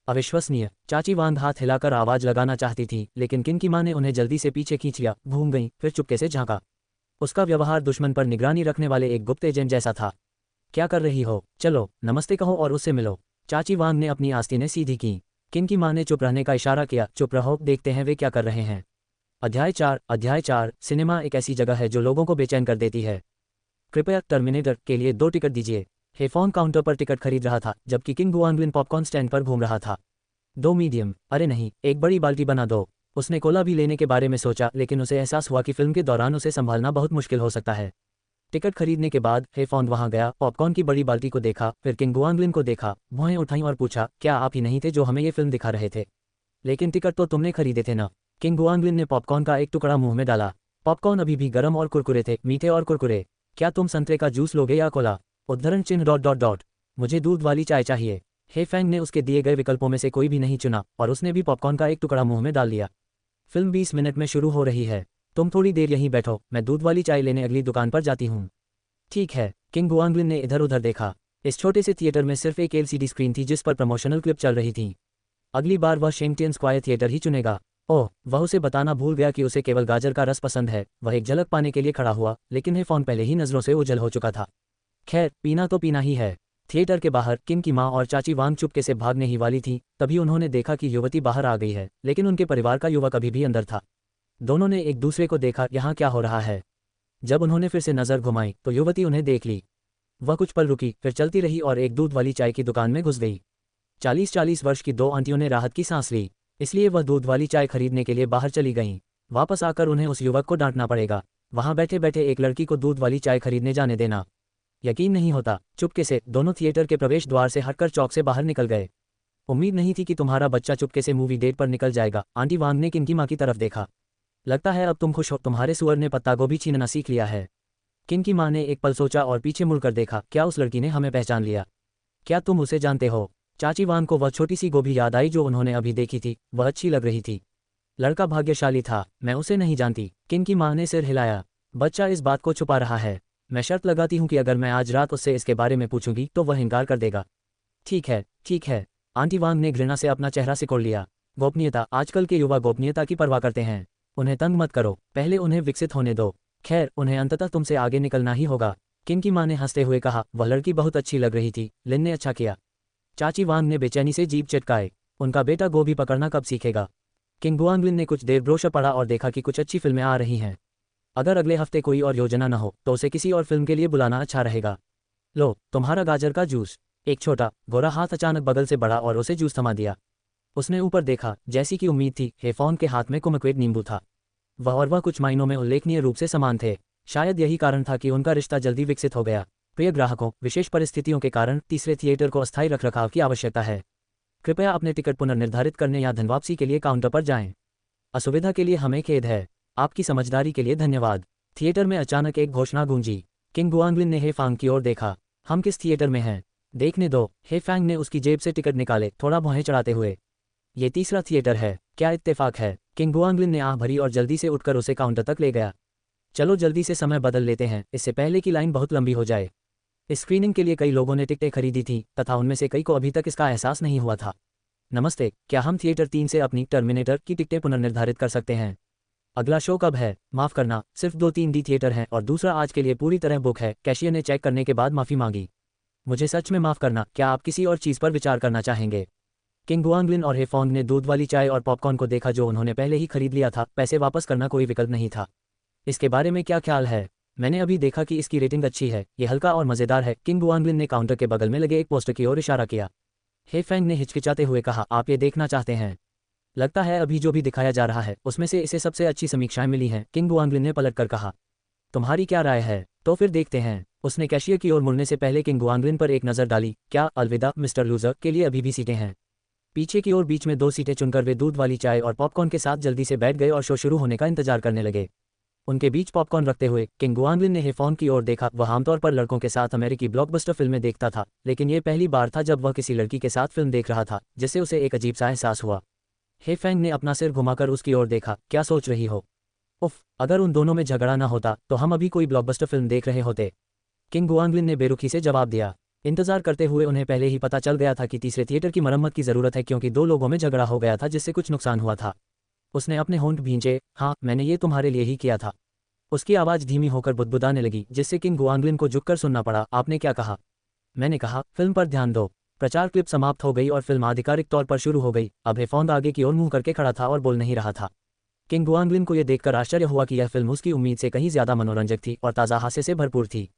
अविश्वसनीय। चाची वांग हाथ हिलाकर आवाज लगाना चाहती थी, लेकिन किन की माँ ने उन्हें जल्दी से पीछे खींच लिया। घूम गई, फिर चुपके से झांका। उसका व्यवहार दुश्मन पर निगरानी रखने वाले एक गुप्त एजेंट जैसा था। क्या कर रही हो? चलो नमस्ते कहो और उससे मिलो। चाची वांग ने अपनी आस्तीनें सीधी की। किन की माँ ने चुप रहने का इशारा किया। चुप रहो, देखते हैं वे क्या कर रहे हैं। अध्याय 4। सिनेमा एक ऐसी जगह है जो लोगों को बेचैन कर देती है। कृपया टर्मिनेटर के लिए 2 टिकट दीजिए। हेफोंग काउंटर पर टिकट खरीद रहा था, जबकि किंग गुआंगलिन पॉपकॉर्न स्टैंड पर घूम रहा था। 2 मीडियम। अरे नहीं, एक बड़ी बाल्टी बना दो। उसने कोला भी लेने के बारे में सोचा, लेकिन उसे एहसास हुआ कि फिल्म के दौरान उसे संभालना बहुत मुश्किल हो सकता है। टिकट खरीदने के बाद हे फॉन्ग वहां गया, पॉपकॉर्न की बड़ी बाल्टी को देखा, फिर किंग गुआंगलिन को देखा, भौहें उठाई और पूछा, क्या आप ही नहीं थे जो हमें ये फिल्म दिखा रहे थे? लेकिन टिकट तो तुमने खरीदे थे ना? किंग गुआंगलिन ने पॉपकॉर्न का एक टुकड़ा मुंह में डाला। पॉपकॉर्न अभी भी गर्म और कुरकुरे थे, मीठे और कुरकुरे। क्या तुम संतरे का जूस लोगे या कोला? उद्धरण चिन्ह डॉट डॉट डॉट। मुझे दूध वाली चाय चाहिए। हे फैंग ने उसके दिए गए विकल्पों में से कोई भी नहीं चुना और उसने भी पॉपकॉर्न का एक टुकड़ा मुंह में डाल लिया। फिल्म 20 मिनट में शुरू हो रही है। तुम थोड़ी देर यहीं बैठो, मैं दूध वाली चाय लेने अगली दुकान पर जाती हूँ। ठीक है। किंग गुआंगलिन ने इधर उधर देखा। इस छोटे से थिएटर में सिर्फ एक एलसीडी स्क्रीन थी जिस पर प्रमोशनल क्लिप चल रही थी। अगली बार वह शेंगटियन स्क्वायर थिएटर ही चुनेगा। ओह, वह उसे बताना भूल गया कि उसे केवल गाजर का रस पसंद है। वह एक झलक पाने के लिए खड़ा हुआ, लेकिन हे फॉन्ग पहले ही नजरों से ओझल हो चुका था। खैर, पीना तो पीना ही है। थिएटर के बाहर किम की माँ और चाची वांग चुपके से भागने ही वाली थी, तभी उन्होंने देखा कि युवती बाहर आ गई है, लेकिन उनके परिवार का युवक अभी भी अंदर था। दोनों ने एक दूसरे को देखा, यहाँ क्या हो रहा है? जब उन्होंने फिर से नजर घुमाई तो युवती उन्हें देख ली। वह कुछ पल रुकी, फिर चलती रही और एक दूध वाली चाय की दुकान में घुस गई। 40-40 वर्ष की दो आंटियों ने राहत की सांस ली, इसलिए वह दूध वाली चाय खरीदने के लिए बाहर चली गईं। वापस आकर उन्हें उस युवक को डांटना पड़ेगा। वहां बैठे बैठे एक लड़की को दूध वाली चाय खरीदने जाने देना। यकीन नहीं होता। चुपके से दोनों थिएटर के प्रवेश द्वार से हटकर चौक से बाहर निकल गए। उम्मीद नहीं थी कि तुम्हारा बच्चा चुपके से मूवी डेट पर निकल जाएगा। आंटी वांग ने किंग की माँ की तरफ देखा। लगता है अब तुम खुश हो, तुम्हारे सुअर ने पत्ता गोभी छीनना सीख लिया है। किंग की माँ ने एक पल सोचा और पीछे मुड़कर देखा। क्या उस लड़की ने हमें पहचान लिया? क्या तुम उसे जानते हो? चाची वांग को वह छोटी सी गोभी याद आई जो उन्होंने अभी देखी थी। वह अच्छी लग रही थी। लड़का भाग्यशाली था। मैं उसे नहीं जानती। किंग की माँ ने सिर हिलाया। बच्चा इस बात को छुपा रहा है। मैं शर्त लगाती हूँ कि अगर मैं आज रात उससे इसके बारे में पूछूंगी तो वह इनकार कर देगा। ठीक है, ठीक है। आंटी वांग ने घृणा से अपना चेहरा सिकोड़ लिया। गोपनीयता, आजकल के युवा गोपनीयता की परवाह करते हैं। उन्हें तंग मत करो, पहले उन्हें विकसित होने दो। खैर, उन्हें अंततः तुमसे आगे निकलना ही होगा। किंग की माँ ने हंसते हुए कहा। वह लड़की बहुत अच्छी लग रही थी। लिन ने अच्छा किया। चाची वांग ने बेचैनी से जीभ चटकाए। उनका बेटा गोभी पकड़ना कब सीखेगा? किंग गुआंगलिन ने कुछ देर ब्रोशर पढ़ा और देखा कि कुछ अच्छी फिल्में आ रही हैं। अगर अगले हफ्ते कोई और योजना न हो तो उसे किसी और फिल्म के लिए बुलाना अच्छा रहेगा। लो, तुम्हारा गाजर का जूस। एक छोटा गोरा हाथ अचानक बगल से बढ़ा और उसे जूस थमा दिया। उसने ऊपर देखा। जैसी कि उम्मीद थी, हे फॉन्ग के हाथ में कुमक्वेट नींबू था। वह कुछ मायनों में उल्लेखनीय रूप से समान थे। शायद यही कारण था कि उनका रिश्ता जल्दी विकसित हो गया। प्रिय ग्राहकों, विशेष परिस्थितियों के कारण तीसरे थिएटर को अस्थायी रखरखाव की आवश्यकता है। कृपया अपने टिकट पुनर्निर्धारित करने या धन वापसी के लिए काउंटर पर जाएं। असुविधा के लिए हमें खेद है। आपकी समझदारी के लिए धन्यवाद। थिएटर में अचानक एक घोषणा गूंजी। किंग गुआंगलिन ने हे फॉन्ग की ओर देखा। हम किस थिएटर में हैं? देखने दो। हे फैंग ने उसकी जेब से टिकट निकाले, थोड़ा भौहें चढ़ाते हुए। ये तीसरा थिएटर है। क्या इत्तेफाक है? किंग गुआंगलिन ने आह भरी और जल्दी से उठकर उसे काउंटर तक ले गया। चलो जल्दी से समय बदल लेते हैं, इससे पहले कि लाइन बहुत लंबी हो जाए। इस स्क्रीनिंग के लिए कई लोगों ने टिकटें खरीदी थी तथा उनमें से कई को अभी तक इसका एहसास नहीं हुआ था। नमस्ते, क्या हम थिएटर 3 से अपनी टर्मिनेटर की टिकटें पुनर्निर्धारित कर सकते हैं? अगला शो कब है? माफ़ करना, सिर्फ 2-3 डी थिएटर हैं और दूसरा आज के लिए पूरी तरह बुक है। कैशियर ने चेक करने के बाद माफ़ी मांगी। मुझे सच में माफ़ करना, क्या आप किसी और चीज़ पर विचार करना चाहेंगे? किंग गुआंगलिन और हे फॉन्ग ने दूध वाली चाय और पॉपकॉर्न को देखा जो उन्होंने पहले ही खरीद लिया था। पैसे वापस करना कोई विकल्प नहीं था। इसके बारे में क्या ख्याल है? मैंने अभी देखा कि इसकी रेटिंग अच्छी है। ये हल्का और मज़ेदार है। किंग गुआंगलिन ने काउंटर के बगल में लगे एक पोस्टर की ओर इशारा किया। हे फैंग ने हिचकिचाते हुए कहा, आप ये देखना चाहते हैं? लगता है अभी जो भी दिखाया जा रहा है उसमें से इसे सबसे अच्छी समीक्षाएं मिली हैं। किंग गुआंगलिन ने पलटकर कहा। तुम्हारी क्या राय है? तो फिर देखते हैं। उसने कैशियर की ओर मुड़ने से पहले किंग गुआंगलिन पर एक नज़र डाली। क्या अलविदा मिस्टर लूजर के लिए अभी भी सीटें हैं? पीछे की ओर बीच में 2 सीटें चुनकर वे दूध वाली चाय और पॉपकॉर्न के साथ जल्दी से बैठ गए और शो शुरू होने का इंतजार करने लगे। उनके बीच पॉपकॉर्न रखते हुए किंग गुआंगलिन ने हे फॉन्ग की ओर देखा। वह आमतौर पर लड़कों के साथ अमेरिकी ब्लॉकबस्टर फिल्में देखता था, लेकिन ये पहली बार था जब वह किसी लड़की के साथ फिल्म देख रहा था जिससे उसे एक अजीब सा एहसास हुआ। हे फैंग ने अपना सिर घुमाकर उसकी ओर देखा। क्या सोच रही हो? उफ, अगर उन दोनों में झगड़ा ना होता तो हम अभी कोई ब्लॉकबस्टर फिल्म देख रहे होते। किंग गुआंगलिन ने बेरुखी से जवाब दिया। इंतजार करते हुए उन्हें पहले ही पता चल गया था कि तीसरे थिएटर की मरम्मत की जरूरत है क्योंकि 2 लोगों में झगड़ा हो गया था जिससे कुछ नुकसान हुआ था। उसने अपने होंठ भींचे। हाँ, मैंने ये तुम्हारे लिए ही किया था। उसकी आवाज़ धीमी होकर बुदबुदाने लगी जिससे किंग गुआंगलिन को झुककर सुनना पड़ा। आपने क्या कहा? मैंने कहा, फिल्म पर ध्यान दो। प्रचार क्लिप समाप्त हो गई और फिल्म आधिकारिक तौर पर शुरू हो गई। अब हे फॉन्ग आगे की ओर मुंह करके खड़ा था और बोल नहीं रहा था। किंग गुआंगलिन को यह देखकर आश्चर्य हुआ कि यह फिल्म उसकी उम्मीद से कहीं ज्यादा मनोरंजक थी और ताज़ा हास्य से भरपूर थी।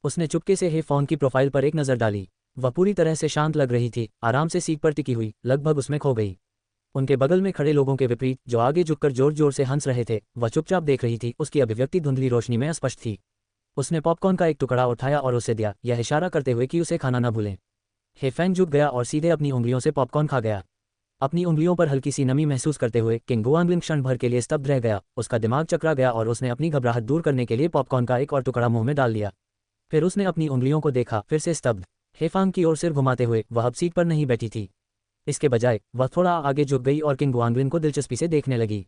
उसने चुपके से हे फॉन्ग की प्रोफाइल पर एक नज़र डाली। वह पूरी तरह से शांत लग रही थी, आराम से सीट पर टिकी हुई, लगभग उसमें खो गई। उनके बगल में खड़े लोगों के विपरीत, जो आगे झुककर जोर जोर से हंस रहे थे, वह चुपचाप देख रही थी। उसकी अभिव्यक्ति धुंधली रोशनी में अस्पष्ट थी। उसने पॉपकॉर्न का एक टुकड़ा उठाया और उसे दिया, यह इशारा करते हुए कि उसे खाना न भूलें। हे फैंग झुक गया और सीधे अपनी उंगलियों से पॉपकॉर्न खा गया। अपनी उंगलियों पर हल्की सी नमी महसूस करते हुए किंग गुआंगलिन क्षण भर के लिए स्तब्ध रह गया। उसका दिमाग चकरा गया और उसने अपनी घबराहट दूर करने के लिए पॉपकॉर्न का एक और टुकड़ा मुंह में डाल लिया। फिर उसने अपनी उंगलियों को देखा, फिर से स्तब्ध। हे फांग की ओर सिर घुमाते हुए, वह अब सीट पर नहीं बैठी थी। इसके बजाय वह थोड़ा आगे झुक गई और किंग गुआंगलिन को दिलचस्पी से देखने लगी।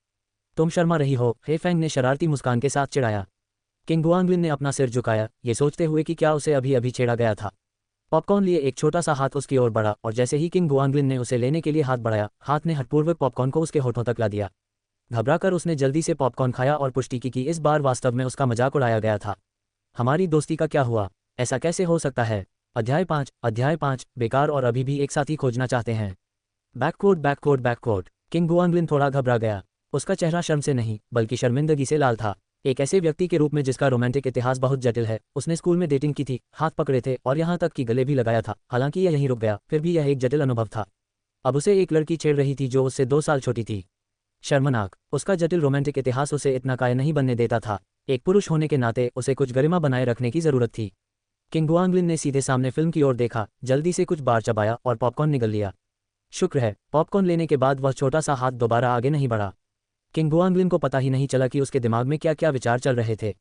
तुम शर्मा रही हो, हे फैंग ने शरारती मुस्कान के साथ चिढ़ाया। किंग गुआंगलिन ने अपना सिर झुकाया, ये सोचते हुए कि क्या उसे अभी अभी छेड़ा गया था। पॉपकॉर्न लिए एक छोटा सा हाथ उसकी ओर बढ़ा और जैसे ही किंग गुआंगलिन ने उसे लेने के लिए हाथ बढ़ाया, हाथ ने हठपूर्वक पॉपकॉर्न को उसके होठों तक ला दिया। घबराकर उसने जल्दी से पॉपकॉर्न खाया और पुष्टि की कि इस बार वास्तव में उसका मजाक उड़ाया गया था। हमारी दोस्ती का क्या हुआ? ऐसा कैसे हो सकता है? अध्याय 5 बेकार और अभी भी एक साथी खोजना चाहते हैं। बैककोट। किंग गुआंगलिन थोड़ा घबरा गया। उसका चेहरा शर्म से नहीं बल्कि शर्मिंदगी से लाल था। एक ऐसे व्यक्ति के रूप में जिसका रोमांटिक इतिहास बहुत जटिल है। उसने स्कूल में डेटिंग की थी, हाथ पकड़े थे और यहाँ तक कि गले भी लगाया था। हालांकि यह यहीं रुक गया, फिर भी यह एक जटिल अनुभव था। अब उसे एक लड़की छेड़ रही थी जो उससे 2 साल छोटी थी। शर्मनाक। उसका जटिल रोमांटिक इतिहास उसे इतना कायल नहीं बनने देता था। एक पुरुष होने के नाते उसे कुछ गरिमा बनाए रखने की जरूरत थी। किंग गुआंगलिन ने सीधे सामने फिल्म की ओर देखा, जल्दी से कुछ बार चबाया और पॉपकॉर्न निगल लिया। शुक्र है, पॉपकॉर्न लेने के बाद वह छोटा सा हाथ दोबारा आगे नहीं बढ़ा। किंग गुआंगलिन को पता ही नहीं चला कि उसके दिमाग में क्या क्या विचार चल रहे थे।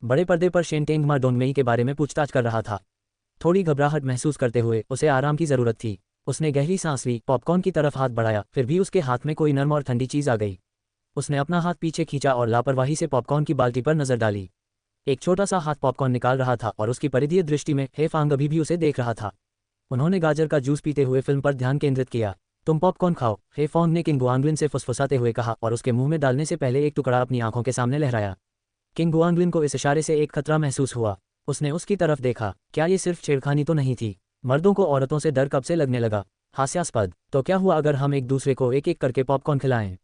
बड़े पर्दे पर शेंटेंग मा डोंगमेई के बारे में पूछताछ कर रहा था। थोड़ी घबराहट महसूस करते हुए उसे आराम की जरूरत थी। उसने गहरी सांस ली, पॉपकॉर्न की तरफ हाथ बढ़ाया, फिर भी उसके हाथ में कोई नर्म और ठंडी चीज आ गई। उसने अपना हाथ पीछे खींचा और लापरवाही से पॉपकॉर्न की बाल्टी पर नजर डाली। एक छोटा सा हाथ पॉपकॉर्न निकाल रहा था और उसकी परिधीय दृष्टि में हे फांग अभी भी उसे देख रहा था। उन्होंने गाजर का जूस पीते हुए फिल्म पर ध्यान केंद्रित किया। तुम पॉपकॉर्न खाओ, हे फॉन्ग ने किंग गुआंगलिन से फुसफुसाते हुए कहा और उसके मुंह में डालने से पहले एक टुकड़ा अपनी आंखों के सामने लहराया। किंग गुआंगलिन को इस इशारे से एक खतरा महसूस हुआ। उसने उसकी तरफ देखा। क्या ये सिर्फ छेड़खानी तो नहीं थी? मर्दों को औरतों से डर कब से लगने लगा? हास्यास्पद। तो क्या हुआ अगर हम एक दूसरे को एक एक करके पॉपकॉर्न खिलाएं?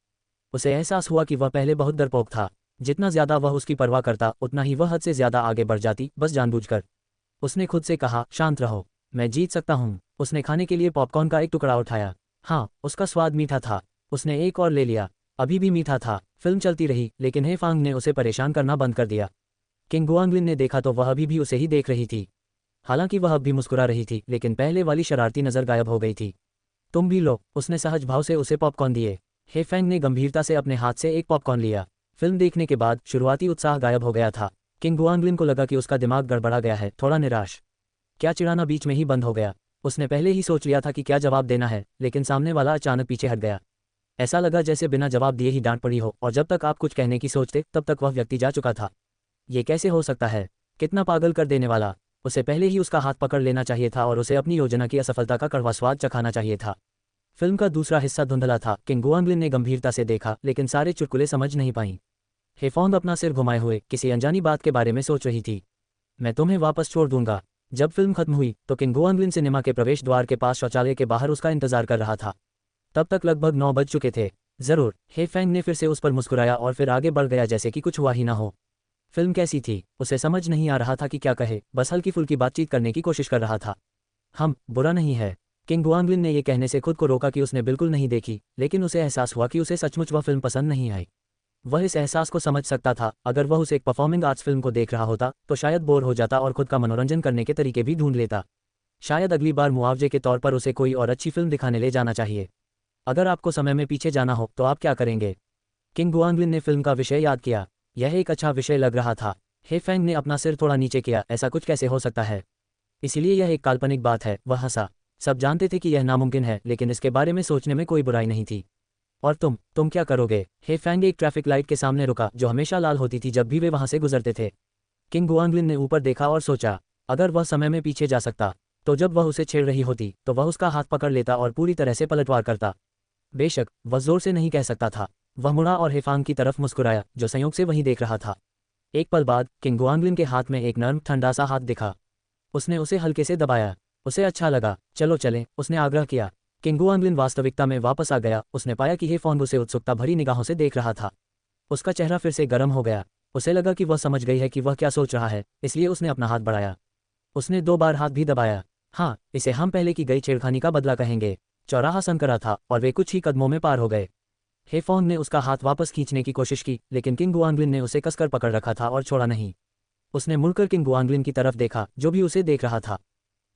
उसे एहसास हुआ कि वह पहले बहुत डरपोक था। जितना ज्यादा वह उसकी परवाह करता, उतना ही वह हद से ज्यादा आगे बढ़ जाती, बस जानबूझकर। उसने खुद से कहा, शांत रहो, मैं जीत सकता हूँ। उसने खाने के लिए पॉपकॉर्न का एक टुकड़ा उठाया। हाँ, उसका स्वाद मीठा था। उसने एक और ले लिया। अभी भी मीठा था। फिल्म चलती रही, लेकिन हे फांग ने उसे परेशान करना बंद कर दिया। किंग गुआंगलिन ने देखा तो वह अभी भी उसे ही देख रही थी। हालांकि वह अब भी मुस्कुरा रही थी, लेकिन पहले वाली शरारती नजर गायब हो गई थी। तुम भी लो, उसने सहज भाव से उसे पॉपकॉर्न दिए। हे फैंग ने गंभीरता से अपने हाथ से एक पॉपकॉर्न लिया। फिल्म देखने के बाद शुरुआती उत्साह गायब हो गया था। किंग गुआंगलिन को लगा कि उसका दिमाग गड़बड़ा गया है, थोड़ा निराश। क्या चिढ़ाना बीच में ही बंद हो गया? उसने पहले ही सोच लिया था कि क्या जवाब देना है, लेकिन सामने वाला अचानक पीछे हट गया। ऐसा लगा जैसे बिना जवाब दिए ही डांट पड़ी हो, और जब तक आप कुछ कहने की सोचते तब तक वह व्यक्ति जा चुका था। ये कैसे हो सकता है? कितना पागल कर देने वाला। उसे पहले ही उसका हाथ पकड़ लेना चाहिए था और उसे अपनी योजना की असफलता का कड़वा स्वाद चखाना चाहिए था। फिल्म का दूसरा हिस्सा धुंधला था। किंग गुआंगलिन ने गंभीरता से देखा, लेकिन सारे चुटकुले समझ नहीं पाई। हे फॉन्ग अपना सिर घुमाए हुए किसी अनजानी बात के बारे में सोच रही थी। मैं तुम्हें वापस छोड़ दूंगा। जब फिल्म खत्म हुई तो किंग गुआंगलिन सिनेमा के प्रवेश द्वार के पास शौचालय के बाहर उसका इंतजार कर रहा था। तब तक लगभग 9 बज चुके थे। जरूर, हे फैंग ने फिर से उस पर मुस्कुराया और फिर आगे बढ़ गया जैसे कि कुछ हुआ ही ना हो। फिल्म कैसी थी? उसे समझ नहीं आ रहा था कि क्या कहे, बस हल्की फुल्की बातचीत करने की कोशिश कर रहा था। बुरा नहीं है। किंग गुआंगलिन ने यह कहने से खुद को रोका कि उसने बिल्कुल नहीं देखी, लेकिन उसे एहसास हुआ कि उसे सचमुच वह फिल्म पसंद नहीं आई। वह इस एहसास को समझ सकता था। अगर वह उसे एक परफॉर्मिंग आर्ट्स फिल्म को देख रहा होता तो शायद बोर हो जाता और खुद का मनोरंजन करने के तरीके भी ढूंढ लेता। शायद अगली बार मुआवजे के तौर पर उसे कोई और अच्छी फिल्म दिखाने ले जाना चाहिए। अगर आपको समय में पीछे जाना हो तो आप क्या करेंगे? किंग गुआंगलिन ने फिल्म का विषय याद किया। यह एक अच्छा विषय लग रहा था। हे फैंग ने अपना सिर थोड़ा नीचे किया। ऐसा कुछ कैसे हो सकता है? इसीलिए यह एक काल्पनिक बात है। वह हंसा। सब जानते थे कि यह नामुमकिन है, लेकिन इसके बारे में सोचने में कोई बुराई नहीं थी। और तुम क्या करोगे? हे फैंग एक ट्रैफिक लाइट के सामने रुका, जो हमेशा लाल होती थी जब भी वे वहां से गुजरते थे। किंग गुआंगलिन ने ऊपर देखा और सोचा, अगर वह समय में पीछे जा सकता तो जब वह उसे छेड़ रही होती तो वह उसका हाथ पकड़ लेता और पूरी तरह से पलटवार करता। बेशक वह जोर से नहीं कह सकता था। वह मुड़ा और हेफांग की तरफ मुस्कुराया, जो संयोग से वहीं देख रहा था। एक पल बाद किंग गुआंगलिन के हाथ में एक नर्म ठंडा सा हाथ दिखा। उसने उसे हल्के से दबाया। उसे अच्छा लगा। चलो चलें, उसने आग्रह किया। किंग गुआंगलिन वास्तविकता में वापस आ गया। उसने पाया कि हे फॉन्ग उसे उत्सुकता भरी निगाहों से देख रहा था। उसका चेहरा फिर से गर्म हो गया। उसे लगा कि वह समझ गई है कि वह क्या सोच रहा है, इसलिए उसने अपना हाथ बढ़ाया। उसने 2 बार हाथ भी दबाया। हाँ, इसे हम पहले की गई छेड़खानी का बदला कहेंगे। चौराहा सनकरा था और वे कुछ ही कदमों में पार हो गए। हे फॉन्ग ने उसका हाथ वापस खींचने की कोशिश की, लेकिन किंग गुआंगलिन ने उसे कसकर पकड़ रखा था और छोड़ा नहीं। उसने मुड़कर किंग गुआंगलिन की तरफ देखा, जो भी उसे देख रहा था।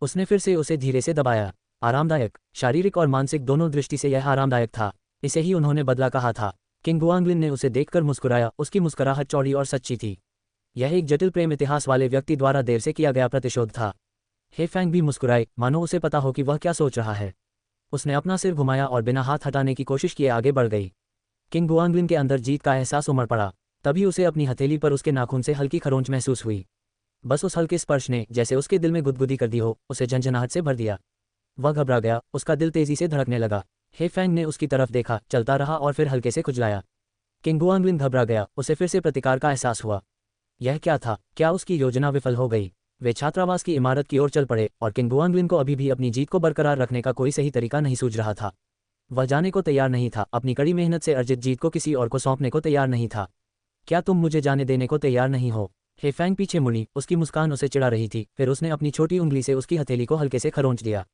उसने फिर से उसे धीरे से दबाया। आरामदायक, शारीरिक और मानसिक दोनों दृष्टि से यह आरामदायक था। इसे ही उन्होंने बदला कहा था। किंग गुआंगलिन ने उसे देखकर मुस्कुराया, उसकी मुस्कुराहट चौड़ी और सच्ची थी। यह एक जटिल प्रेम इतिहास वाले व्यक्ति द्वारा देर से किया गया प्रतिशोध था। हे फैंग भी मुस्कुराए, मानो उसे पता हो कि वह क्या सोच रहा है। उसने अपना सिर घुमाया और बिना हाथ हटाने की कोशिश किए आगे बढ़ गई। किंग गुआंगलिन के अंदर जीत का एहसास उमड़ पड़ा। तभी उसे अपनी हथेली पर उसके नाखून से हल्की खरोंच महसूस हुई। बस उस हल्के स्पर्श ने, जैसे उसके दिल में गुदगुदी कर दी हो, उसे झंझनाहट से भर दिया। वह घबरा गया, उसका दिल तेजी से धड़कने लगा। हे फैंग ने उसकी तरफ देखा, चलता रहा और फिर हल्के से खुजलाया। किंग गुआंगलिन घबरा गया, उसे फिर से प्रतिकार का एहसास हुआ। यह क्या था? क्या उसकी योजना विफल हो गई? वे छात्रावास की इमारत की ओर चल पड़े और किंग गुआंगलिन को अभी भी अपनी जीत को बरकरार रखने का कोई सही तरीका नहीं सूझ रहा था। वह जाने को तैयार नहीं था, अपनी कड़ी मेहनत से अर्जित जीत को किसी और को सौंपने को तैयार नहीं था। क्या तुम मुझे जाने देने को तैयार नहीं हो? हे फैंग पीछे मुड़ी, उसकी मुस्कान उसे चिढ़ा रही थी। फिर उसने अपनी छोटी उंगली से उसकी हथेली को हल्के से खरोंच दिया।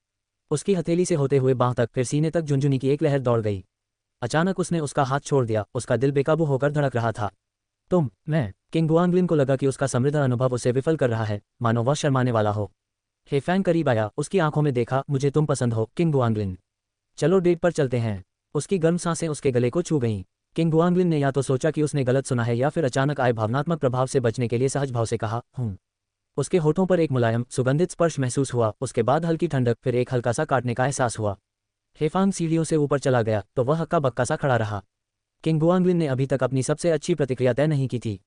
उसकी हथेली से होते हुए बांह तक, फिर सीने तक झुंझुनी की एक लहर दौड़ गई। अचानक उसने उसका हाथ छोड़ दिया, उसका दिल बेकाबू होकर धड़क रहा था। मैं किंग गुआंगलिन को लगा कि उसका समृद्ध अनुभव उसे विफल कर रहा है, मानो वह शर्माने वाला हो। हे फैंग करीब आया, उसकी आंखों में देखा। मुझे तुम पसंद हो किंग गुआंगलिन। चलो डेट पर चलते हैं। उसकी गर्म सांसें उसके गले को छू गईं। किंग गुआंगलिन ने या तो सोचा कि उसने गलत सुना है या फिर अचानक आए भावनात्मक प्रभाव से बचने के लिए सहज भाव से कहा हूँ। उसके होठों पर एक मुलायम सुगंधित स्पर्श महसूस हुआ, उसके बाद हल्की ठंडक, फिर एक हल्का सा काटने का एहसास हुआ। हे फैंग सीढ़ियों से ऊपर चला गया तो वह हक्का बक्का सा खड़ा रहा। किंग गुआंगलिन ने अभी तक अपनी सबसे अच्छी प्रतिक्रिया तय नहीं की थी।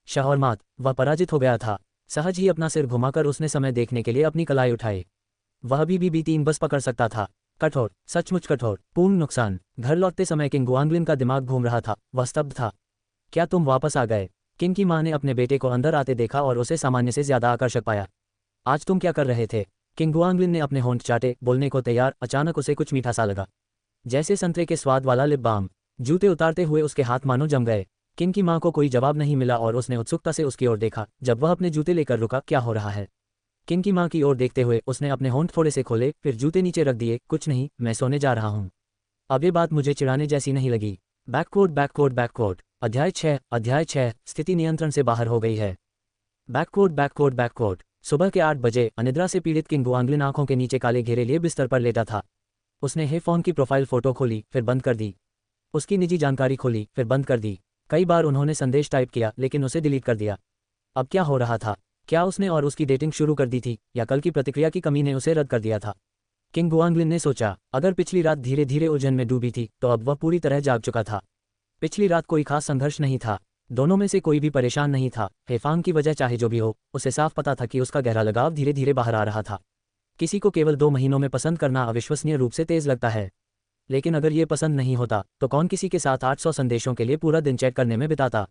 शहरमात, वह पराजित हो गया था। सहज ही अपना सिर घुमाकर उसने समय देखने के लिए अपनी कलाई उठाई। वह अभी भी तीन बस पकड़ सकता था। कठोर, सचमुच कठोर, पूर्ण नुकसान। घर लौटते समय किंग गुआंगलिन का दिमाग घूम रहा था, वह स्तब्ध था। क्या तुम वापस आ गए? किंग की मां ने अपने बेटे को अंदर आते देखा और उसे सामान्य से ज्यादा आकर्षक पाया। आज तुम क्या कर रहे थे? किंग गुआंगलिन ने अपने होंठ चाटे, बोलने को तैयार। अचानक उसे कुछ मीठा सा लगा, जैसे संतरे के स्वाद वाला लिप बाम। जूते उतारते हुए उसके हाथ मानो जम गए। किंग की मां को कोई जवाब नहीं मिला और उसने उत्सुकता से उसकी ओर देखा। जब वह अपने जूते लेकर रुका, क्या हो रहा है? किंग की मां की ओर देखते हुए उसने अपने होंठ थोड़े से खोले, फिर जूते नीचे रख दिए। कुछ नहीं, मैं सोने जा रहा हूँ। अब ये बात मुझे चिढ़ाने जैसी नहीं लगी। बैककोट। अध्याय 6 स्थिति नियंत्रण से बाहर हो गई है। बैककोट। सुबह के 8 बजे अनिद्रा से पीड़ित किंग गुआंगलिन आंखों के नीचे काले घेरे लिए बिस्तर पर लेटा था। उसने हे फोन की प्रोफाइल फोटो खोली, फिर बंद कर दी। उसकी निजी जानकारी खोली, फिर बंद कर दी। कई बार उन्होंने संदेश टाइप किया, लेकिन उसे डिलीट कर दिया। अब क्या हो रहा था? क्या उसने और उसकी डेटिंग शुरू कर दी थी, या कल की प्रतिक्रिया की कमी ने उसे रद्द कर दिया था? किंग गुआंगलिन ने सोचा, अगर पिछली रात धीरे धीरे उलझन में डूबी थी, तो अब वह पूरी तरह जाग चुका था। पिछली रात कोई खास संघर्ष नहीं था, दोनों में से कोई भी परेशान नहीं था। हेफांग की वजह चाहे जो भी हो, उसे साफ पता था कि उसका गहरा लगाव धीरे धीरे बाहर आ रहा था। किसी को केवल 2 महीनों में पसंद करना अविश्वसनीय रूप से तेज लगता है, लेकिन अगर ये पसंद नहीं होता तो कौन किसी के साथ 800 संदेशों के लिए पूरा दिन चैट करने में बिताता?